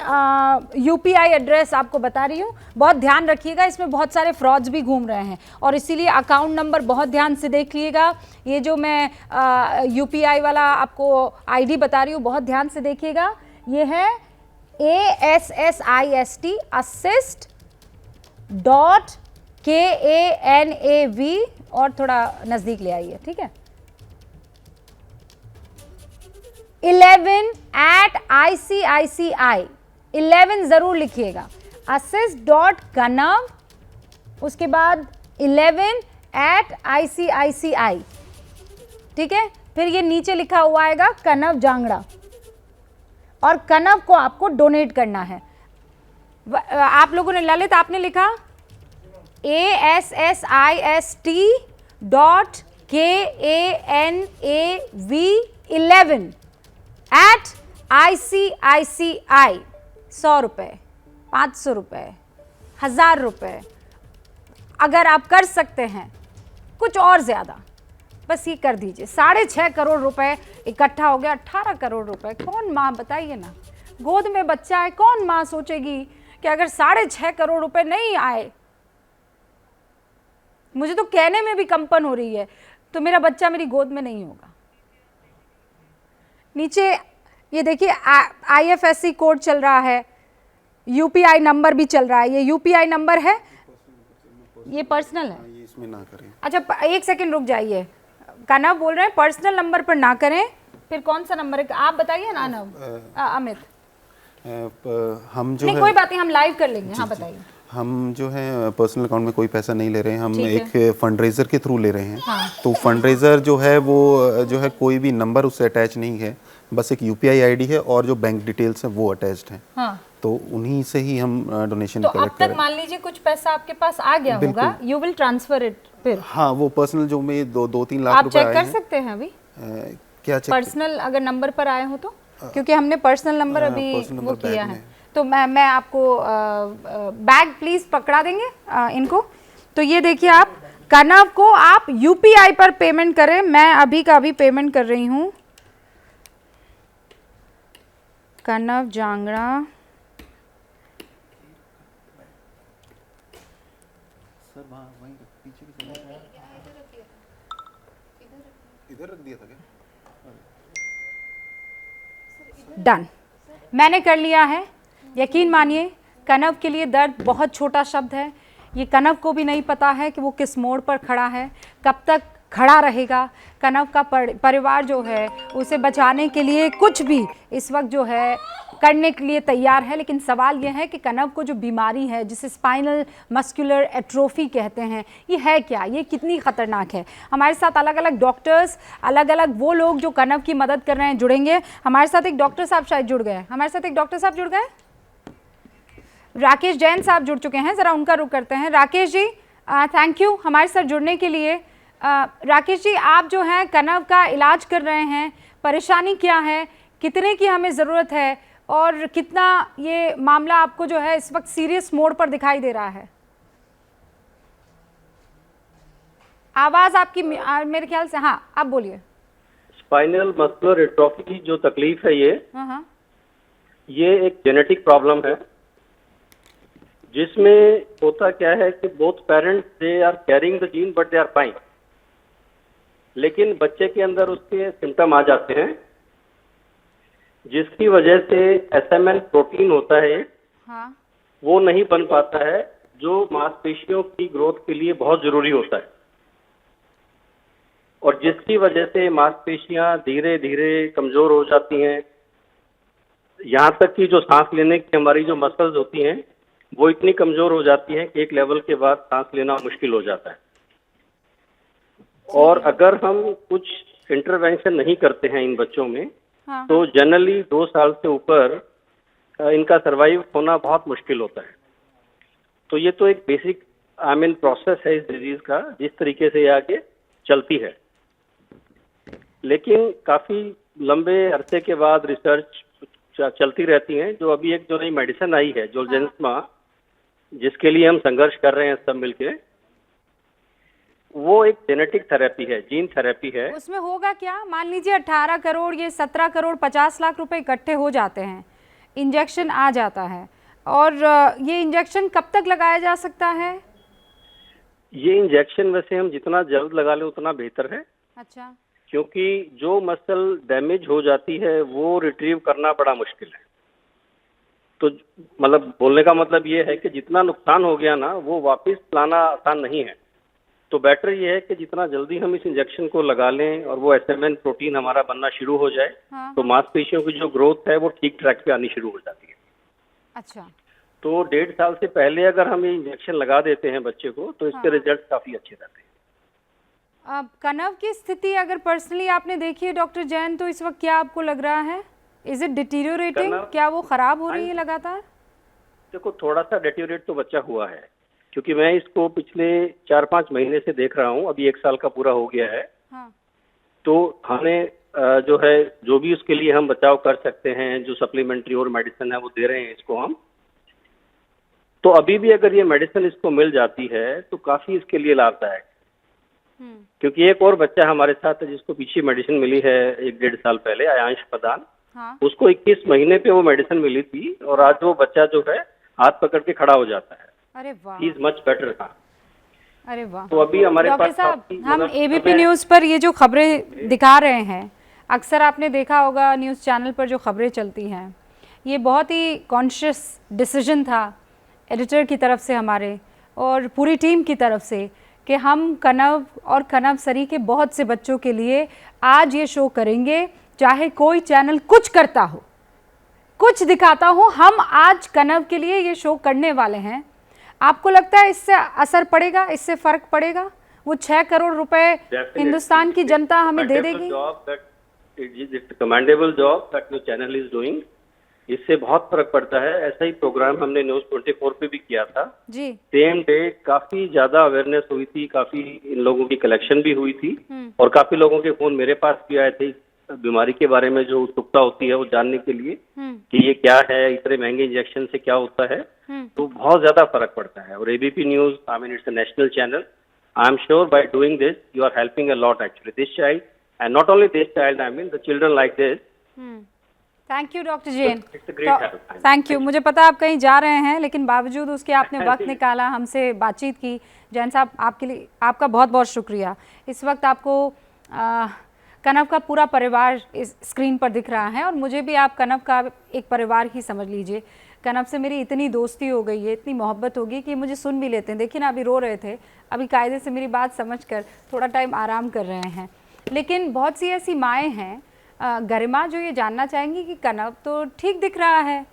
यूपीआई एड्रेस आपको बता रही हूँ, बहुत ध्यान रखिएगा, इसमें बहुत सारे फ्रॉड्स भी घूम रहे हैं और इसीलिए अकाउंट नंबर बहुत ध्यान से देख लीजिएगा। ये जो मैं यूपीआई वाला आपको आईडी बता रही हूँ, बहुत ध्यान से देखिएगा। ये है ASSIST assist.KANAV और थोड़ा नजदीक ले आइए, ठीक है। 11@ICICI, 11 जरूर लिखिएगा, assist.kanav, उसके बाद 11@ICICI, ठीक है। फिर ये नीचे लिखा हुआ आएगा कनव जांगड़ा और कनव को आपको डोनेट करना है। आप लोगों ने, ललित आपने लिखा ASSIST.KANAV11@ICICI, 100 रुपये, 500 रुपये, 1000 रुपये, अगर आप कर सकते हैं कुछ और ज़्यादा, बस ये कर दीजिए। 6.5 करोड़ रुपए इकट्ठा हो गया, 18 करोड़ रुपए। कौन माँ, बताइए ना, गोद में बच्चा है, कौन माँ सोचेगी कि अगर 6.5 करोड़ रुपए नहीं आए, मुझे तो कहने में भी कंपन हो रही है, तो मेरा बच्चा मेरी गोद में नहीं होगा। नीचे ये देखिए IFSC कोड चल रहा है, यूपीआई नंबर भी चल रहा है। ये यूपीआई नंबर है, ये पर्सनल है, ये इसमें ना करें। अच्छा एक सेकंड रुक जाइए, कनव बोल रहे हैं पर्सनल नंबर पर ना करें। फिर कौन सा नंबर है आप बताइए ना अमित। हम जो नहीं है, कोई बात नहीं, हम लाइव कर लेंगे। हाँ बताइए। हम जो है पर्सनल अकाउंट में कोई पैसा नहीं ले रहे हैं, हम एक फंडरेजर के थ्रू ले रहे हैं। हाँ। तो फंडरेजर जो है वो जो है कोई भी नंबर उससे अटैच नहीं है, बस एक यूपीआई आईडी है और जो बैंक डिटेल्स है वो अटैच्ड हैं। हाँ। तो उन्हीं से ही हम डोनेशन कलेक्ट करें। तो अब तक मान लीजिए कुछ पैसा आपके पास आ गया होगा, यू विल ट्रांसफर इट फिर? हाँ, वो पर्सनल जो में 2-3 लाख रुपए आप चेक कर सकते हैं अभी क्या चेक पर्सनल अगर नंबर पर आए हो तो, क्योंकि हमने पर्सनल नंबर अभी वो किया है। तो मैं आपको बैग प्लीज पकड़ा देंगे इनको। तो ये देखिए, आप कनव को आप यूपीआई पर पेमेंट करें। मैं अभी का अभी पेमेंट कर रही हूँ। कनव जांगड़ा, इधर रख दिया था क्या? डन, मैंने कर लिया है। यकीन मानिए कनव के लिए दर्द बहुत छोटा शब्द है। ये कनव को भी नहीं पता है कि वो किस मोड़ पर खड़ा है, कब तक खड़ा रहेगा। कनव का परिवार जो है उसे बचाने के लिए कुछ भी इस वक्त जो है करने के लिए तैयार है। लेकिन सवाल यह है कि कनव को जो बीमारी है जिसे स्पाइनल मस्कुलर एट्रोफी कहते हैं, ये है क्या, ये कितनी ख़तरनाक है। हमारे साथ अलग अलग डॉक्टर्स, अलग अलग वो लोग जो कनव की मदद कर रहे हैं जुड़ेंगे। हमारे साथ एक डॉक्टर साहब शायद जुड़ गए, हमारे साथ एक डॉक्टर साहब जुड़ गए, राकेश जैन साहब जुड़ चुके हैं। ज़रा उनका रुख करते हैं। राकेश जी थैंक यू हमारे साथ जुड़ने के लिए। राकेश जी, आप जो हैं कनव का इलाज कर रहे हैं, परेशानी क्या है, कितने की हमें ज़रूरत है और कितना ये मामला आपको जो है इस वक्त सीरियस मोड पर दिखाई दे रहा है? आवाज़ आपकी मेरे ख्याल से, हाँ आप बोलिए। स्पाइनल मस्कुलर एट्रोफी की जो तकलीफ है ये एक जेनेटिक प्रॉब्लम है, जिसमें होता क्या है कि both parents they are carrying the gene but they are fine, लेकिन बच्चे के अंदर उसके सिम्टम आ जाते हैं, जिसकी वजह से SMN प्रोटीन होता है वो नहीं बन पाता है, जो मांसपेशियों की ग्रोथ के लिए बहुत जरूरी होता है, और जिसकी वजह से मांसपेशियां धीरे धीरे कमजोर हो जाती हैं। यहाँ तक कि जो सांस लेने की हमारी जो मसल्स होती हैं वो इतनी कमजोर हो जाती हैं कि एक लेवल के बाद सांस लेना मुश्किल हो जाता है। और अगर हम कुछ इंटरवेंशन नहीं करते हैं इन बच्चों में तो जनरली 2 साल से ऊपर इनका सरवाइव होना बहुत मुश्किल होता है। तो ये तो एक बेसिक प्रोसेस है इस डिजीज का, जिस तरीके से ये आगे चलती है। लेकिन काफी लंबे अरसे के बाद रिसर्च चलती रहती हैं। जो अभी एक जो नई मेडिसिन आई है जोलजेंस्मा, जिसके लिए हम संघर्ष कर रहे हैं सब मिलके, वो एक जेनेटिक थेरेपी है, जीन थेरेपी है। उसमें होगा क्या? मान लीजिए 18 करोड़, ये 17 करोड़ 50 लाख रुपए इकट्ठे हो जाते हैं, इंजेक्शन आ जाता है, और ये इंजेक्शन कब तक लगाया जा सकता है? ये इंजेक्शन वैसे हम जितना जल्द लगा ले उतना बेहतर है। अच्छा। क्योंकि जो मसल डैमेज हो जाती है वो रिट्रीव करना बड़ा मुश्किल है। तो मतलब बोलने का मतलब ये है कि जितना नुकसान हो गया ना वो वापस लाना आसान नहीं है। तो बेटर ये है कि जितना जल्दी हम इस इंजेक्शन को लगा लें और वो SMN प्रोटीन हमारा बनना शुरू हो जाए, तो मांसपेशियों की जो ग्रोथ है वो ठीक ट्रैक पे आनी शुरू हो जाती है। अच्छा। तो 1.5 साल से पहले अगर हम ये इंजेक्शन लगा देते हैं बच्चे को तो इसके रिजल्ट काफी अच्छे रहते हैं। अब कनव की स्थिति अगर पर्सनली आपने देखी है डॉक्टर जैन, तो इस वक्त क्या आपको लग रहा है? Is it deteriorating? क्या वो खराब हो रही है लगातार? देखो थोड़ा सा डिटीरियोरेट तो बच्चा हुआ है, क्योंकि मैं इसको पिछले 4-5 महीने से देख रहा हूँ, अभी 1 साल का पूरा हो गया है। हाँ। तो हमने जो है जो भी उसके लिए हम बचाव कर सकते हैं, जो सप्लीमेंट्री और मेडिसिन है वो दे रहे हैं इसको हम। तो अभी भी अगर ये मेडिसिन इसको मिल जाती है तो काफी इसके लिए लाभदायक, क्योंकि एक और बच्चा हमारे साथ है जिसको पीछे मेडिसिन मिली है 1-1.5 साल पहले, आयांश प्रधान। हाँ। उसको 21 महीने पे वो मेडिसिन मिली थी और आज वो बच्चा जो है हाथ पकड़ के खड़ा हो जाता है। अरे वाह। He is much better. हाँ। अरे वाह। तो अभी हमारे डॉक्टर पास साहब, हम ABP न्यूज़ पर ये जो खबरें दिखा रहे हैं, अक्सर आपने देखा होगा न्यूज़ चैनल पर जो खबरें चलती हैं, ये बहुत ही कॉन्शियस डिसीजन था एडिटर की तरफ से हमारे और पूरी टीम की तरफ से कि हम कनव और कनव सरी के बहुत से बच्चों के लिए आज ये शो करेंगे, चाहे कोई चैनल कुछ करता हो, कुछ दिखाता हो, हम आज कनव के लिए ये शो करने वाले हैं। आपको लगता है इससे असर पड़ेगा, इससे फर्क पड़ेगा? वो 6 करोड़ रुपए हिंदुस्तान की जनता हमें दे देगी। Commendable job that your channel is doing, इससे बहुत फर्क पड़ता है। ऐसा ही प्रोग्राम हमने न्यूज़ 24 पे भी किया था जी। सेम डे काफी ज्यादा अवेयरनेस हुई थी, काफी इन लोगों की कलेक्शन भी हुई थी और काफी लोगों के फोन मेरे पास भी आए थे बीमारी के बारे में, जो उत्सुकता होती है वो जानने के लिए कि ये क्या है, इतने महंगे इंजेक्शन से क्या होता है। तो बहुत ज्यादा फर्क पड़ता है। और ABP news, I mean it's a national channel. I am sure by doing this you are helping a lot actually this child, and not only this child, I mean the children like this. Thank you doctor Jain, thank you. मुझे पता आप कहीं जा रहे हैं, लेकिन बावजूद उसके आपने वक्त निकाला, हमसे बातचीत की। जैन साहब, आपके लिए आपका बहुत बहुत शुक्रिया। इस वक्त आपको कनव का पूरा परिवार इस स्क्रीन पर दिख रहा है और मुझे भी आप कनव का एक परिवार ही समझ लीजिए। कनव से मेरी इतनी दोस्ती हो गई है, इतनी मोहब्बत होगी कि मुझे सुन भी लेते हैं। देखिए ना, अभी रो रहे थे, अभी कायदे से मेरी बात समझकर थोड़ा टाइम आराम कर रहे हैं। लेकिन बहुत सी ऐसी माएँ हैं, गरिमा, जो ये जानना चाहेंगी कि कनव तो ठीक दिख रहा है,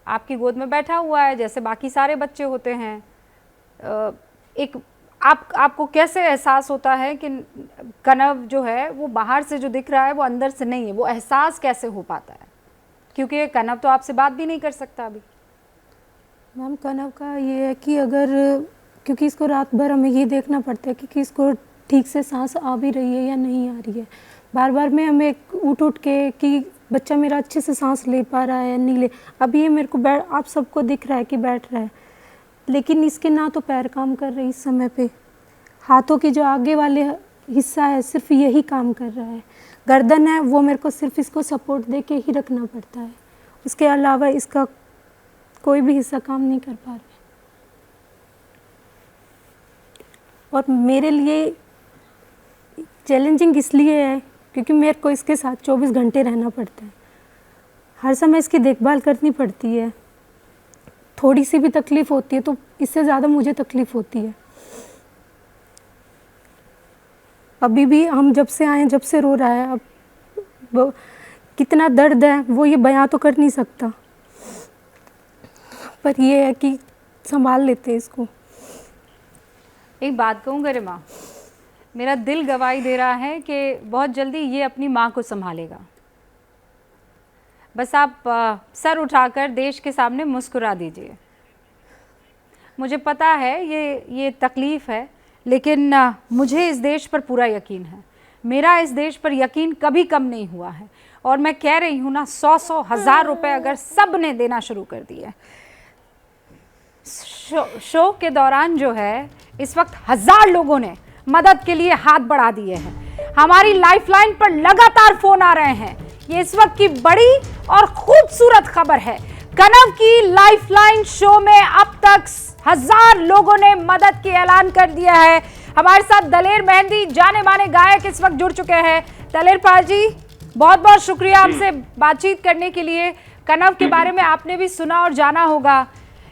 आपकी गोद में बैठा हुआ है जैसे बाकी सारे बच्चे होते हैं। एक आपको कैसे एहसास होता है कि कनव जो है वो बाहर से जो दिख रहा है वो अंदर से नहीं है, वो एहसास कैसे हो पाता है? क्योंकि कनव तो आपसे बात भी नहीं कर सकता अभी। मैम, कनव का ये है कि अगर, क्योंकि इसको रात भर हमें ये देखना पड़ता है कि इसको ठीक से सांस आ भी रही है या नहीं आ रही है। बार बार में हमें उठ के कि बच्चा मेरा अच्छे से सांस ले पा रहा है या नहीं ले। अभी ये मेरे को आप सबको दिख रहा है कि बैठ रहा है, लेकिन इसके ना तो पैर काम कर रहे इस समय पे, हाथों की जो आगे वाले हिस्सा है सिर्फ यही काम कर रहा है, गर्दन है वो मेरे को सिर्फ इसको सपोर्ट दे के ही रखना पड़ता है, उसके अलावा इसका कोई भी हिस्सा काम नहीं कर पा रहा। और मेरे लिए चैलेंजिंग इसलिए है क्योंकि मेरे को इसके साथ 24 घंटे रहना पड़ता है, हर समय इसकी देखभाल करनी पड़ती है। थोड़ी सी भी तकलीफ़ होती है तो इससे ज़्यादा मुझे तकलीफ़ होती है। अभी भी हम जब से आए, जब से रो रहा है, अब वो कितना दर्द है वो ये बयां तो कर नहीं सकता, पर ये है कि संभाल लेते हैं इसको। एक बात कहूँ गरिमा, मेरा दिल गवाही दे रहा है कि बहुत जल्दी ये अपनी माँ को संभालेगा। बस आप सर उठाकर देश के सामने मुस्कुरा दीजिए। मुझे पता है ये तकलीफ़ है, लेकिन मुझे इस देश पर पूरा यकीन है। मेरा इस देश पर यकीन कभी कम नहीं हुआ है और मैं कह रही हूँ ना, 100 हज़ार रुपए अगर सब ने देना शुरू कर दिए। शो के दौरान जो है इस वक्त 1000 लोगों ने मदद के लिए हाथ बढ़ा दिए हैं। हमारी लाइफलाइन पर लगातार फोन आ रहे हैं। ये इस वक्त की बड़ी और खूबसूरत खबर है। कनव की लाइफलाइन शो में अब तक 1000 लोगों ने मदद की ऐलान कर दिया है। हमारे साथ दलेर मेहंदी जाने माने गायक इस वक्त जुड़ चुके हैं। दलेर पाजी, बहुत बहुत शुक्रिया हमसे बातचीत करने के लिए। कनव के बारे में आपने भी सुना और जाना होगा,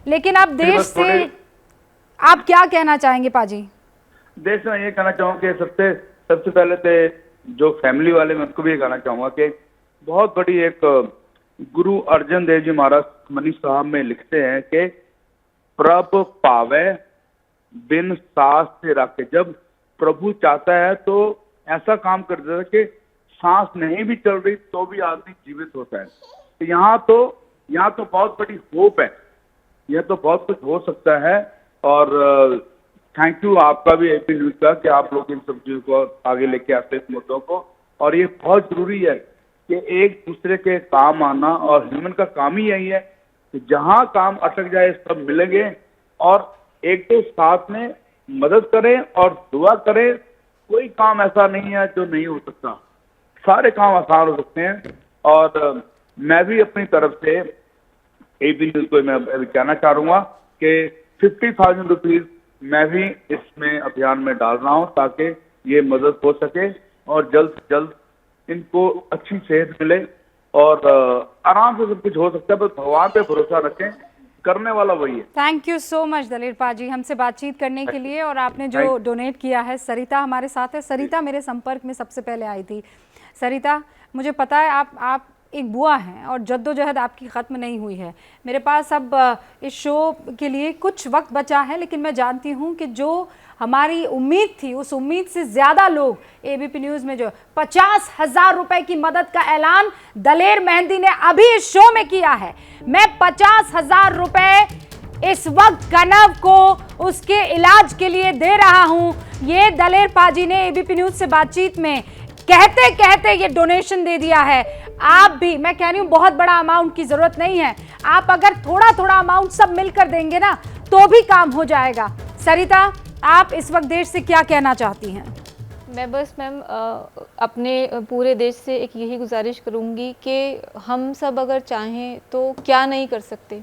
लेकिन अब देश से आप क्या कहना चाहेंगे पाजी? देश में ये कहना चाहूँगा कि सबसे पहले तो जो फैमिली वाले, मैं उनको भी ये कहना चाहूँगा कि बहुत बड़ी एक गुरु अर्जन देव जी महाराज मनी साहब में लिखते हैं कि प्रभ पावे बिन सांस से रखे। जब प्रभु चाहता है तो ऐसा काम कर देता है कि सांस नहीं भी चल रही तो भी आदमी जीवित होता है। तो यहाँ तो बहुत बड़ी होप है, यह तो बहुत कुछ हो सकता है। और थैंक यू आपका भी एपी न्यूज का कि आप लोग इन सब चीजों को आगे लेके आते हैं, इस मुद्दों को। और ये बहुत जरूरी है कि एक दूसरे के काम आना, और ह्यूमन का काम ही यही है कि जहाँ काम अटक जाए सब मिलेंगे और एक तो साथ में मदद करें और दुआ करें। कोई काम ऐसा नहीं है जो नहीं हो सकता, सारे काम आसान हो सकते हैं। और मैं भी अपनी तरफ से एबी न्यूज को मैं कहना चाहूँगा कि 50,000 रुपीज मैं भी इसमें अभियान में डाल रहा हूँ ताकि ये मदद हो सके और जल्द से जल्द इनको अच्छी सेहत मिले और आराम से सब कुछ हो सकता है। बस भगवान पे भरोसा रखें, करने वाला वही है। थैंक यू सो मच दलेर पाजी हमसे बातचीत करने के लिए। और आपने जो डोनेट किया है, सरिता हमारे साथ है। सरिता मेरे संपर्क में सबसे पहले आई थी। सरिता, मुझे पता है आप एक बुआ हैं और जद्दोजहद आपकी ख़त्म नहीं हुई है। मेरे पास अब इस शो के लिए कुछ वक्त बचा है, लेकिन मैं जानती हूँ कि जो हमारी उम्मीद थी उस उम्मीद से ज़्यादा लोग एबीपी न्यूज़ में जो 50,000 रुपए की मदद का ऐलान दलेर मेहंदी ने अभी इस शो में किया है। मैं 50,000 रुपए इस वक्त कनव को उसके इलाज के लिए दे रहा हूँ। ये दलेर पाजी ने एबीपी न्यूज़ से बातचीत में कहते कहते ये डोनेशन दे दिया है। आप भी, मैं कह रही हूँ बहुत बड़ा अमाउंट की जरूरत नहीं है, आप अगर थोड़ा थोड़ा अमाउंट सब मिलकर देंगे ना तो भी काम हो जाएगा। सरिता, आप इस वक्त देश से क्या कहना चाहती हैं? मैं बस मैम अपने पूरे देश से एक यही गुजारिश करूँगी कि हम सब अगर चाहें तो क्या नहीं कर सकते।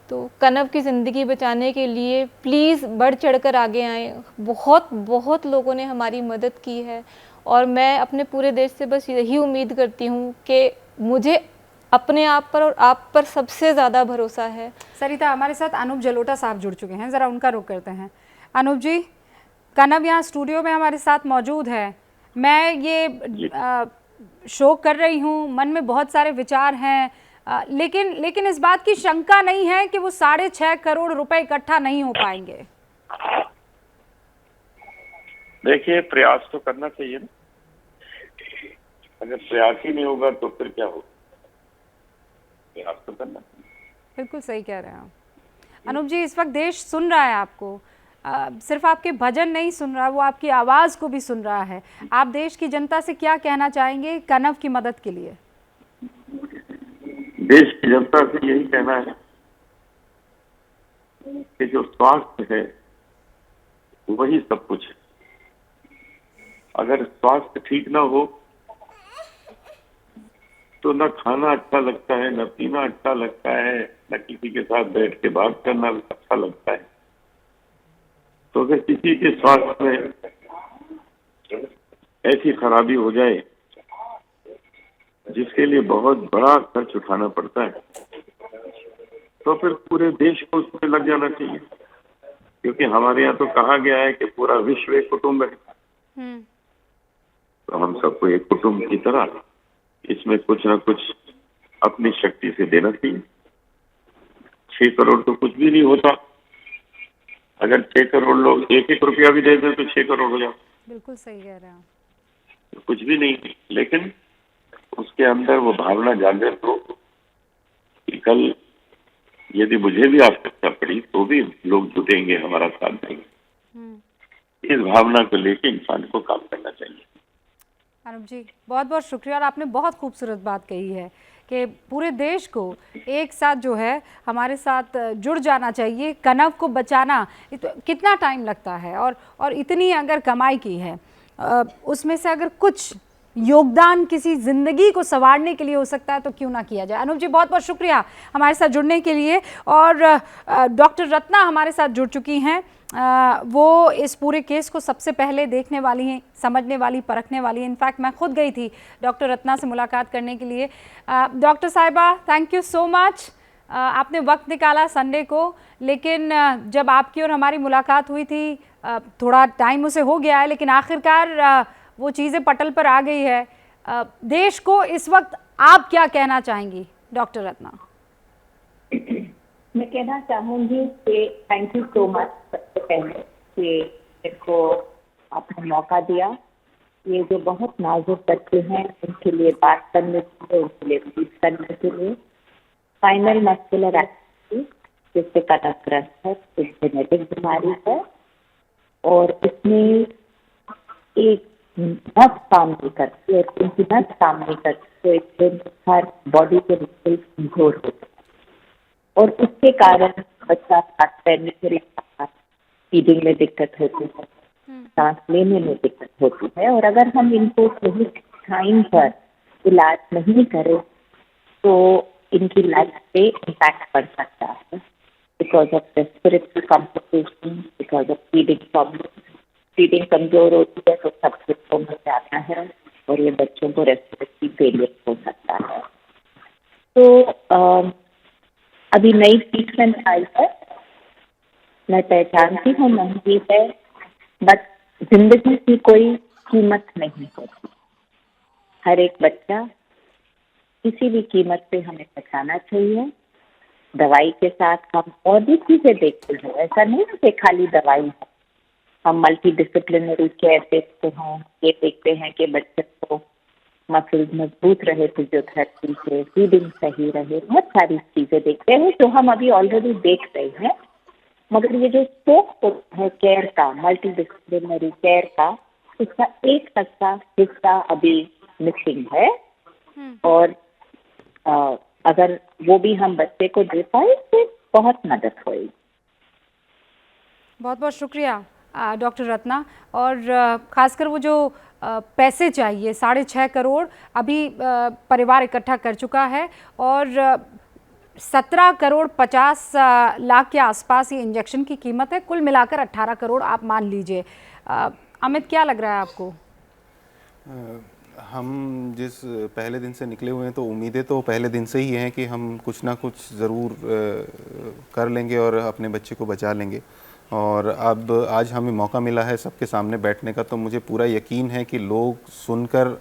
तो कनव की ज़िंदगी बचाने के लिए प्लीज़ बढ़ चढ़कर आगे आएँ। बहुत बहुत लोगों ने हमारी मदद की है और मैं अपने पूरे देश से बस यही उम्मीद करती हूँ कि मुझे अपने आप पर और आप पर सबसे ज़्यादा भरोसा है। सरिता, हमारे साथ अनूप जलोटा साहब जुड़ चुके हैं, ज़रा उनका रुख करते हैं। अनूप जी, कनव यहाँ स्टूडियो में हमारे साथ मौजूद है। मैं ये शो कर रही हूँ, मन में बहुत सारे विचार हैं, लेकिन इस बात की शंका नहीं है कि वो 6.5 करोड़ रुपए इकट्ठा नहीं हो पाएंगे। देखिए, प्रयास तो करना चाहिए ना। अगर प्रयास ही नहीं होगा तो फिर क्या होगा? प्रयास तो करना चाहिए। बिल्कुल सही कह रहे हैं आप। अनूप जी, इस वक्त देश सुन रहा है आपको, सिर्फ आपके भजन नहीं सुन रहा, वो आपकी आवाज़ को भी सुन रहा है। आप देश की जनता से क्या कहना चाहेंगे कनव की मदद के लिए? देश की जनता से यही कहना है कि जो स्वास्थ्य है वही सब कुछ है। अगर स्वास्थ्य ठीक ना हो तो न खाना अच्छा लगता है, न पीना अच्छा लगता है, न किसी के साथ बैठ के बात करना अच्छा लगता है। तो अगर किसी के स्वास्थ्य में ऐसी खराबी हो जाए जिसके लिए बहुत बड़ा खर्च उठाना पड़ता है, तो फिर पूरे देश को उसमें लग जाना चाहिए। क्योंकि हमारे यहाँ तो कहा गया है कि पूरा विश्व एक कुटुंब है। तो हम सबको एक कुटुंब की तरह इसमें कुछ ना कुछ अपनी शक्ति से देना चाहिए। 6 करोड़ तो कुछ भी नहीं होता। अगर 6 करोड़ लोग 1-1 रुपया भी दे दें तो 6 करोड़ हो जाए। बिल्कुल सही कह रहे हैं। तो कुछ भी नहीं, लेकिन उसके अंदर वो भावना जागृत हो कि कल यदि मुझे भी आवश्यकता पड़ी तो भी लोग जुटेंगे, हमारा साथ देंगे। इस भावना को लेकर इंसान को काम करना चाहिए। अनूप जी, बहुत बहुत शुक्रिया। और आपने बहुत खूबसूरत बात कही है कि पूरे देश को एक साथ जो है हमारे साथ जुड़ जाना चाहिए। कनव को बचाना कितना टाइम लगता है, और इतनी अगर कमाई की है उसमें से अगर कुछ योगदान किसी ज़िंदगी को संवारने के लिए हो सकता है तो क्यों ना किया जाए। अनूप जी, बहुत बहुत शुक्रिया हमारे साथ जुड़ने के लिए। और डॉक्टर रत्ना हमारे साथ जुड़ चुकी हैं। वो इस पूरे केस को सबसे पहले देखने वाली हैं, समझने वाली, परखने वाली हैं। इनफैक्ट मैं खुद गई थी डॉक्टर रत्ना से मुलाकात करने के लिए। डॉक्टर साहिबा, थैंक यू सो मच। आपने वक्त निकाला संडे को, लेकिन जब आपकी और हमारी मुलाकात हुई थी थोड़ा टाइम उसे हो गया है, लेकिन आखिरकार वो चीज़ें पटल पर आ गई है। देश को इस वक्त आप क्या कहना चाहेंगी डॉक्टर रत्ना? मैं कहना चाहूँगी कि थैंक यू सो मच सबसे पहले कि मेरे को आपने मौका दिया। ये जो बहुत नाजुक बच्चे हैं उनके लिए बात करने के लिए, उनके लिए बात करने के लिए। स्पाइनल मस्कुलर एट्रोफी जिससे कनवग्रस्त है, एक जेनेटिक बीमारी है और इसमें एक नस काम नहीं करती है, उनकी नस काम नहीं करती तो एक दिन हर बॉडी के मसल्स कमजोर होते हैं और उसके कारण बच्चा सांस लेने से फीडिंग में दिक्कत होती है, सांस लेने में दिक्कत होती है। और अगर हम इनको सही टाइम पर इलाज नहीं करें तो इनकी लाइफ पे इम्पैक्ट पड़ सकता है, because of respiratory complication, because of feeding problem. Feeding कमजोर होती है तो सब बच्चों में जाता है और ये बच्चों को रेस्पिरेटरी फेलियर हो सकता है। तो अभी नई ट्रीटमेंट आई है, मैं पहचानती हूँ महंगी है, बट जिंदगी की कोई कीमत नहीं होती। हर एक बच्चा किसी भी कीमत पे हमें बचाना चाहिए। दवाई के साथ हम और भी चीजें देखते हैं, ऐसा नहीं है कि खाली दवाई है। हम मल्टी डिसिप्लिनरी केयर देखते हैं, ये देखते हैं कि बच्चे को मसल्स मजबूत रहे, फिजियोथेरेपी से फीडिंग सही रहे, बहुत सारी चीजें देखते हैं जो हम अभी ऑलरेडी देख रहे हैं। मगर ये जो स्कोप है केयर का, मल्टी डिसिप्लिनरी केयर का, उसका 1% हिस्सा अभी मिसिंग है और अगर वो भी हम बच्चे को दे पाए तो बहुत मदद होगी। बहुत बहुत शुक्रिया डॉक्टर रत्ना। और ख़ासकर वो जो पैसे चाहिए 6.5 करोड़ अभी परिवार इकट्ठा कर चुका है और 17 करोड़ 50 लाख के आसपास ये इंजेक्शन की कीमत है। कुल मिलाकर 18 करोड़ आप मान लीजिए। अमित, क्या लग रहा है आपको? हम जिस पहले दिन से निकले हुए हैं तो उम्मीदें तो पहले दिन से ही हैं कि हम कुछ ना कुछ ज़रूर कर लेंगे और अपने बच्चे को बचा लेंगे। और अब आज हमें मौका मिला है सबके सामने बैठने का, तो मुझे पूरा यकीन है कि लोग सुनकर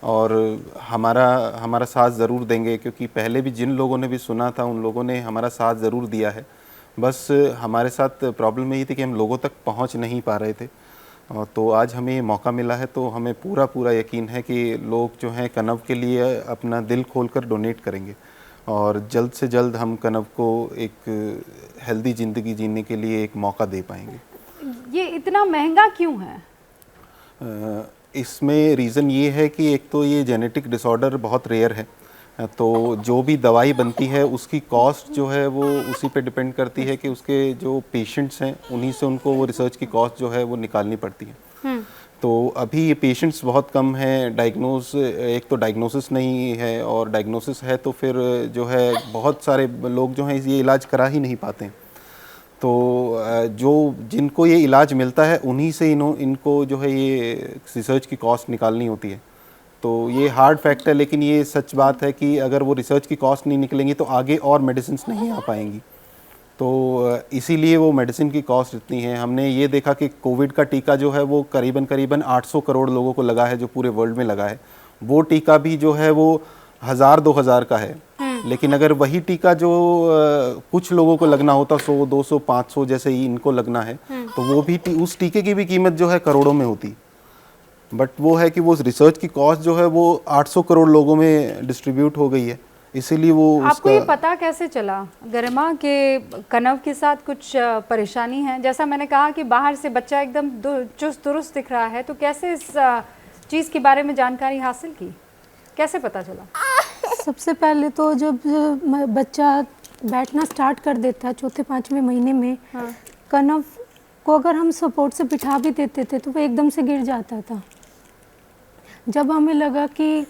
और हमारा साथ ज़रूर देंगे, क्योंकि पहले भी जिन लोगों ने भी सुना था उन लोगों ने हमारा साथ ज़रूर दिया है। बस हमारे साथ प्रॉब्लम यही थी कि हम लोगों तक पहुंच नहीं पा रहे थे। तो आज हमें ये मौका मिला है तो हमें पूरा यकीन है कि लोग जो हैं कनव के लिए अपना दिल खोलकर डोनेट करेंगे और जल्द से जल्द हम कनव को एक हेल्दी ज़िंदगी जीने के लिए एक मौका दे पाएंगे। ये इतना महंगा क्यों है? इसमें रीज़न ये है कि एक तो ये जेनेटिक डिसऑर्डर बहुत रेयर है, तो जो भी दवाई बनती है उसकी कॉस्ट जो है वो उसी पे डिपेंड करती है कि उसके जो पेशेंट्स हैं उन्हीं से उनको वो रिसर्च की कॉस्ट जो है वो निकालनी पड़ती है। तो अभी ये पेशेंट्स बहुत कम हैं, एक तो डायग्नोसिस नहीं है और डायग्नोसिस है तो फिर जो है बहुत सारे लोग जो हैं ये इलाज करा ही नहीं पाते हैं। तो जो जिनको ये इलाज मिलता है उन्हीं से इनको जो है ये रिसर्च की कॉस्ट निकालनी होती है। तो ये हार्ड फैक्ट है, लेकिन ये सच बात है कि अगर वो रिसर्च की कॉस्ट नहीं निकलेंगी तो आगे और मेडिसिन नहीं आ पाएंगी। तो इसीलिए वो मेडिसिन की कॉस्ट इतनी है। हमने ये देखा कि कोविड का टीका जो है वो करीबन 800 करोड़ लोगों को लगा है, जो पूरे वर्ल्ड में लगा है। वो टीका भी जो है वो 1000-2000 का है, लेकिन अगर वही टीका जो कुछ लोगों को लगना होता 100, 200, 500 जैसे ही इनको लगना है, तो वो भी उस टीके की भी कीमत जो है करोड़ों में होती। बट वो है कि वो रिसर्च की कॉस्ट जो है वो 800 करोड़ लोगों में डिस्ट्रीब्यूट हो गई है, इसीलिए वो आपको ये पता कैसे चला गरिमा के कनव के साथ कुछ परेशानी है? जैसा मैंने कहा कि बाहर से बच्चा एकदम चुस्त दुरुस्त दिख रहा है, तो कैसे इस चीज़ के बारे में जानकारी हासिल की, कैसे पता चला? सबसे पहले तो जब बच्चा बैठना स्टार्ट कर देता है 4-5वें महीने में, कनव को अगर हम सपोर्ट से बिठा भी देते थे तो वो एकदम से गिर जाता था। जब हमें लगा कि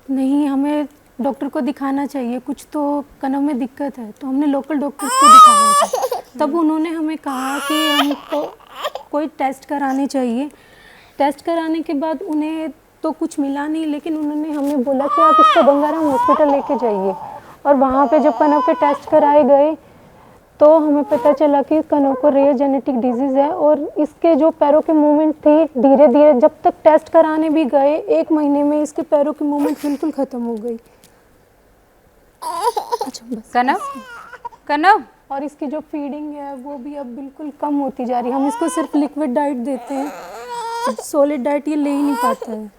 नहीं, हमें डॉक्टर को दिखाना चाहिए, कुछ तो कनव में दिक्कत है, तो हमने लोकल डॉक्टर को दिखाया था। तब उन्होंने हमें कहा कि हमको कोई टेस्ट कराने चाहिए। टेस्ट कराने के बाद उन्हें तो कुछ मिला नहीं, लेकिन उन्होंने हमें बोला कि आप इसको गंगाराम हॉस्पिटल लेके जाइए। और वहाँ पे जब कनव के टेस्ट कराए गए तो हमें पता चला कि कनव को रेयर जेनेटिक डिजीज़ है और इसके जो पैरों की मूवमेंट थी, धीरे धीरे जब तक टेस्ट कराने भी गए 1 महीने में इसके पैरों की मूवमेंट बिल्कुल ख़त्म हो गई। अच्छा बस। कनव और इसकी जो फीडिंग है वो भी अब बिल्कुल कम होती जा रही है। हम इसको सिर्फ लिक्विड डाइट देते हैं, सॉलिड डाइट ये ले ही नहीं पाता है।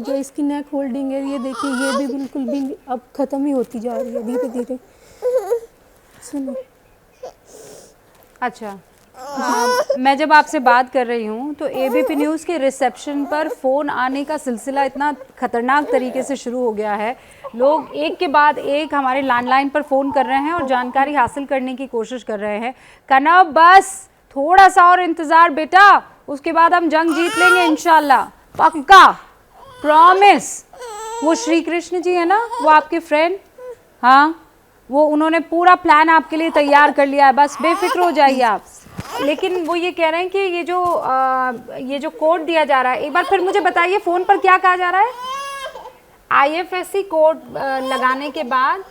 जो इसकी नेक होल्डिंग है, ये देखिए, ये भी बिल्कुल भी अब ख़त्म ही होती जा रही है धीरे धीरे। सुनो। अच्छा, मैं जब आपसे बात कर रही हूँ तो एबीपी न्यूज़ के रिसेप्शन पर फ़ोन आने का सिलसिला इतना ख़तरनाक तरीके से शुरू हो गया है। लोग एक के बाद एक हमारे लैंडलाइन पर फ़ोन कर रहे हैं और जानकारी हासिल करने की कोशिश कर रहे हैं। कनव, बस थोड़ा सा और इंतज़ार बेटा, उसके बाद हम जंग जीत लेंगे इंशाल्लाह, पक्का, प्रॉमिस। वो श्री कृष्ण जी है ना, वो आपके फ्रेंड, हाँ, वो उन्होंने पूरा प्लान आपके लिए तैयार कर लिया है, बस बेफिक्र हो जाइए आप। लेकिन वो ये कह रहे हैं कि ये जो कोड दिया जा रहा है, एक बार फिर मुझे बताइए फ़ोन पर क्या कहा जा रहा है? IFSC कोड लगाने के बाद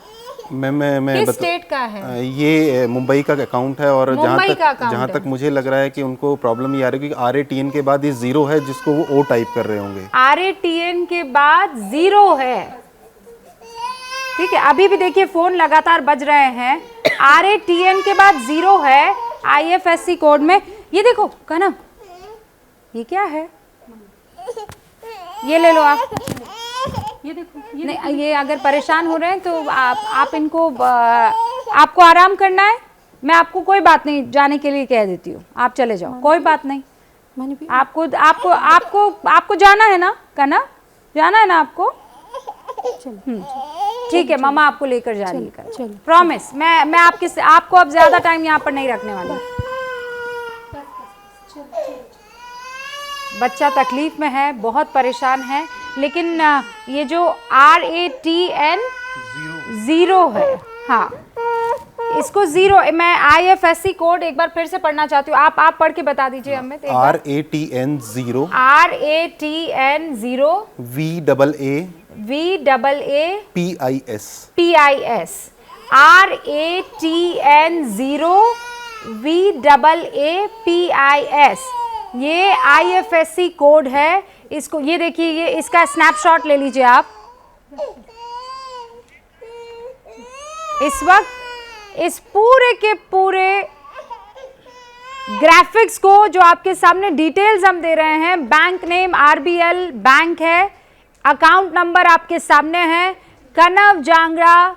मैं किस स्टेट का है? ये मुंबई का अकाउंट है और जहाँ तक मुझे लग रहा है कि उनको प्रॉब्लम ये आ रही है कि RATN के बाद ये 0 है, जिसको वो O टाइप कर रहे होंगे। RATN के बाद 0 है, ठीक है। अभी भी देखिए फ़ोन लगातार बज रहे हैं। RATN के बाद 0 है IFSC कोड में। ये देखो कनव, ये क्या है? ये ले लो आप, ये देखो। नहीं, ये अगर परेशान हो रहे हैं तो आप इनको, आपको आराम करना है, मैं आपको कोई बात नहीं जाने के लिए कह देती हूँ, आप चले जाओ, कोई बात नहीं। आपको जाना है ना कनव, जाना है ना आपको? ठीक है, मामा आपको लेकर जा रही है, प्रॉमिस। मैं आपको अब ज्यादा टाइम यहाँ पर नहीं रखने वाली। बच्चा तकलीफ में है, बहुत परेशान है, लेकिन ये जो RATN 0 है, हाँ, इसको 0, मैं IFSC कोड एक बार फिर से पढ़ना चाहती हूँ, आप पढ़ के बता दीजिए हमें। RATN 0 RATN 0 VAA PIS RATN 0 VAA PIS, ये IFSC कोड है। इसको ये देखिए, ये इसका स्नैपशॉट ले लीजिए आप। इस वक्त इस पूरे के पूरे ग्राफिक्स को, जो आपके सामने डिटेल्स हम दे रहे हैं, बैंक नेम RBL बैंक है, अकाउंट नंबर आपके सामने है, कनव जांगड़ा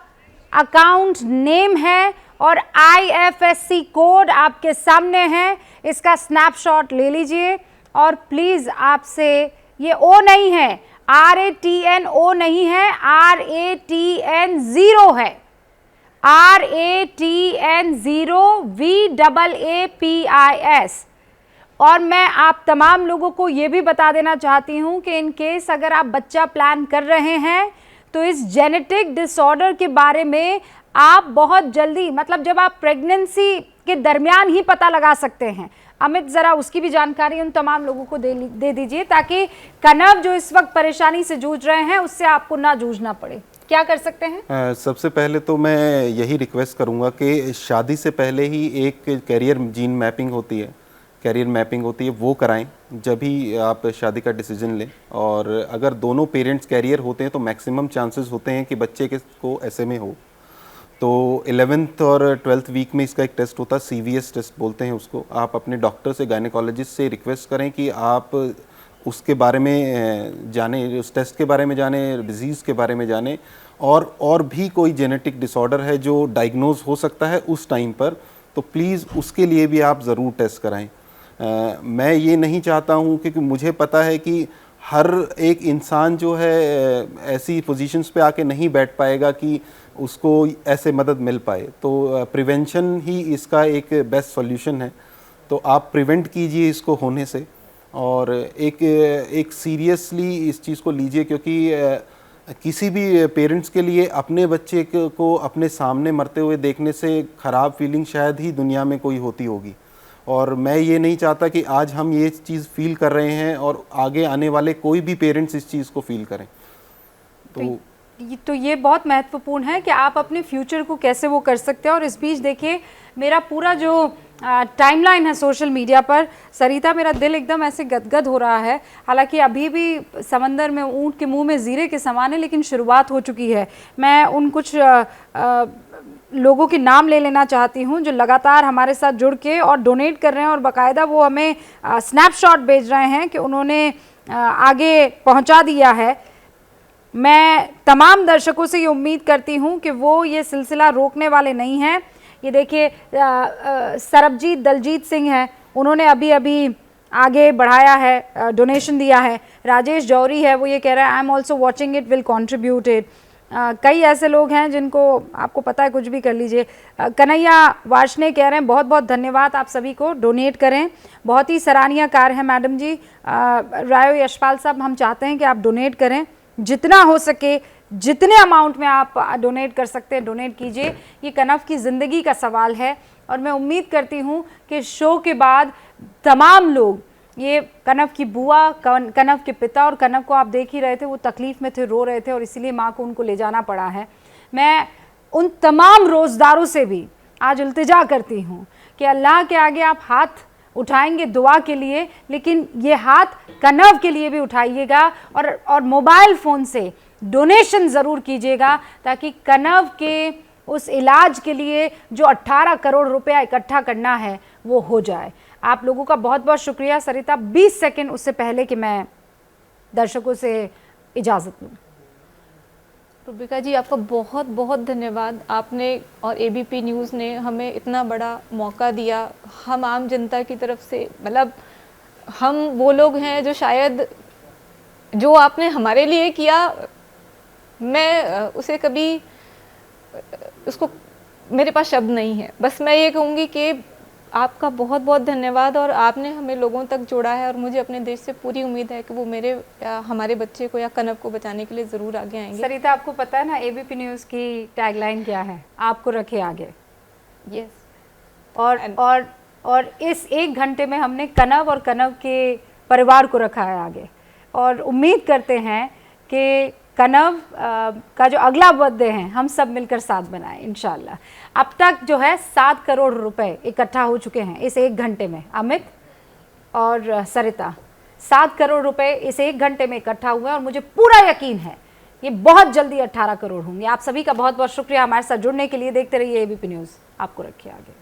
अकाउंट नेम है और IFSC कोड आपके सामने है। इसका स्नैपशॉट ले लीजिए और प्लीज़ आपसे, ये O नहीं है, RATN O नहीं है, RATN 0 है, RATN 0 VAA PIS। और मैं आप तमाम लोगों को ये भी बता देना चाहती हूँ कि इन केस अगर आप बच्चा प्लान कर रहे हैं तो इस जेनेटिक डिसऑर्डर के बारे में आप बहुत जल्दी, मतलब जब आप प्रेगनेंसी के दरमियान ही पता लगा सकते हैं। अमित, ज़रा उसकी भी जानकारी उन तमाम लोगों को दे दीजिए, ताकि कनव जो इस वक्त परेशानी से जूझ रहे हैं उससे आपको ना जूझना पड़े। क्या कर सकते हैं? सबसे पहले तो मैं यही रिक्वेस्ट करूंगा कि शादी से पहले ही एक कैरियर जीन मैपिंग होती है, कैरियर मैपिंग होती है, वो कराएं जब भी आप शादी का डिसीजन लें। और अगर दोनों पेरेंट्स कैरियर होते हैं तो मैक्सिमम चांसेस होते हैं कि बच्चे को SMA हो। तो 11th और 12th वीक में इसका एक टेस्ट होता है, CVS टेस्ट बोलते हैं उसको। आप अपने डॉक्टर से, गायनेकोलॉजिस्ट से रिक्वेस्ट करें कि आप उसके बारे में जानें, उस टेस्ट के बारे में जानें, डिजीज़ के बारे में जानें, और भी कोई जेनेटिक डिसऑर्डर है जो डायग्नोज हो सकता है उस टाइम पर, तो प्लीज़ उसके लिए भी आप ज़रूर टेस्ट कराएं। मैं ये नहीं चाहता हूँ, क्योंकि मुझे पता है कि हर एक इंसान जो है ऐसी पोजीशंस पे आके नहीं बैठ पाएगा कि उसको ऐसे मदद मिल पाए। तो प्रिवेंशन ही इसका एक बेस्ट सॉल्यूशन है। तो आप प्रिवेंट कीजिए इसको होने से, और एक सीरियसली इस चीज़ को लीजिए, क्योंकि किसी भी पेरेंट्स के लिए अपने बच्चे को अपने सामने मरते हुए देखने से ख़राब फीलिंग शायद ही दुनिया में कोई होती होगी। और मैं ये नहीं चाहता कि आज हम ये चीज़ फील कर रहे हैं और आगे आने वाले कोई भी पेरेंट्स इस चीज़ को फील करें। तो ये बहुत महत्वपूर्ण है कि आप अपने फ्यूचर को कैसे वो कर सकते हैं। और इस बीच देखिए, मेरा पूरा जो टाइमलाइन है सोशल मीडिया पर, सरिता, मेरा दिल एकदम ऐसे गदगद हो रहा है। हालांकि अभी भी समंदर में ऊँट के मुंह में ज़ीरे के समान है, लेकिन शुरुआत हो चुकी है। मैं उन कुछ लोगों के नाम ले लेना चाहती हूं जो लगातार हमारे साथ जुड़ के और डोनेट कर रहे हैं, और बाकायदा वो हमें स्नैपशॉट भेज रहे हैं कि उन्होंने आगे पहुंचा दिया है। मैं तमाम दर्शकों से ये उम्मीद करती हूं कि वो ये सिलसिला रोकने वाले नहीं हैं। ये देखिए, सरबजीत दलजीत सिंह हैं, उन्होंने अभी अभी आगे बढ़ाया है, डोनेशन दिया है। राजेश जौहरी है, वो ये कह रहा है I am also watching it, will contribute it. कई ऐसे लोग हैं जिनको आपको पता है, कुछ भी कर लीजिए। कन्हैया वार्ष्णे कह रहे हैं बहुत बहुत धन्यवाद, आप सभी को डोनेट करें, बहुत ही सराहनीय कार्य है मैडम जी। रायो यशपाल साहब, हम चाहते हैं कि आप डोनेट करें, जितना हो सके, जितने अमाउंट में आप डोनेट कर सकते हैं डोनेट कीजिए। ये कनव की ज़िंदगी का सवाल है, और मैं उम्मीद करती हूँ कि शो के बाद तमाम लोग, ये कनव की बुआ, कनव के पिता, और कनव को आप देख ही रहे थे, वो तकलीफ़ में थे, रो रहे थे, और इसीलिए माँ को उनको ले जाना पड़ा है। मैं उन तमाम रोज़दारों से भी आज इल्तिजा करती हूँ कि अल्लाह के आगे आप हाथ उठाएंगे दुआ के लिए, लेकिन ये हाथ कनव के लिए भी उठाइएगा, और मोबाइल फ़ोन से डोनेशन ज़रूर कीजिएगा, ताकि कनव के उस इलाज के लिए जो 18 करोड़ रुपया इकट्ठा करना है वो हो जाए। आप लोगों का बहुत बहुत शुक्रिया। सरिता, 20 सेकंड उससे पहले कि मैं दर्शकों से इजाज़त लूँ। रूबिका जी, आपका बहुत बहुत धन्यवाद। आपने और एबीपी न्यूज़ ने हमें इतना बड़ा मौका दिया। हम आम जनता की तरफ से, मतलब हम वो लोग हैं जो शायद, जो आपने हमारे लिए किया, मैं उसे कभी, उसको, मेरे पास शब्द नहीं है। बस मैं ये कहूँगी कि आपका बहुत बहुत धन्यवाद, और आपने हमें लोगों तक जोड़ा है, और मुझे अपने देश से पूरी उम्मीद है कि वो मेरे या हमारे बच्चे को या कनव को बचाने के लिए ज़रूर आगे आएंगे। सरिता, आपको पता है ना एबीपी न्यूज़ की टैगलाइन क्या है? आपको रखे आगे। यस। और इस 1 घंटे में हमने कनव और कनव के परिवार को रखा है आगे, और उम्मीद करते हैं कि कनव का जो अगला बर्थडे है हम सब मिलकर साथ बनाएं इंशाल्लाह। अब तक जो है 7 करोड़ रुपए इकट्ठा हो चुके हैं इस 1 घंटे में। अमित और सरिता, 7 करोड़ रुपए इस 1 घंटे में इकट्ठा हुए हैं, और मुझे पूरा यकीन है ये बहुत जल्दी 18 करोड़ होंगे। आप सभी का बहुत बहुत शुक्रिया हमारे साथ जुड़ने के लिए। देखते रहिए एबीपी न्यूज़, आपको रखिए आगे।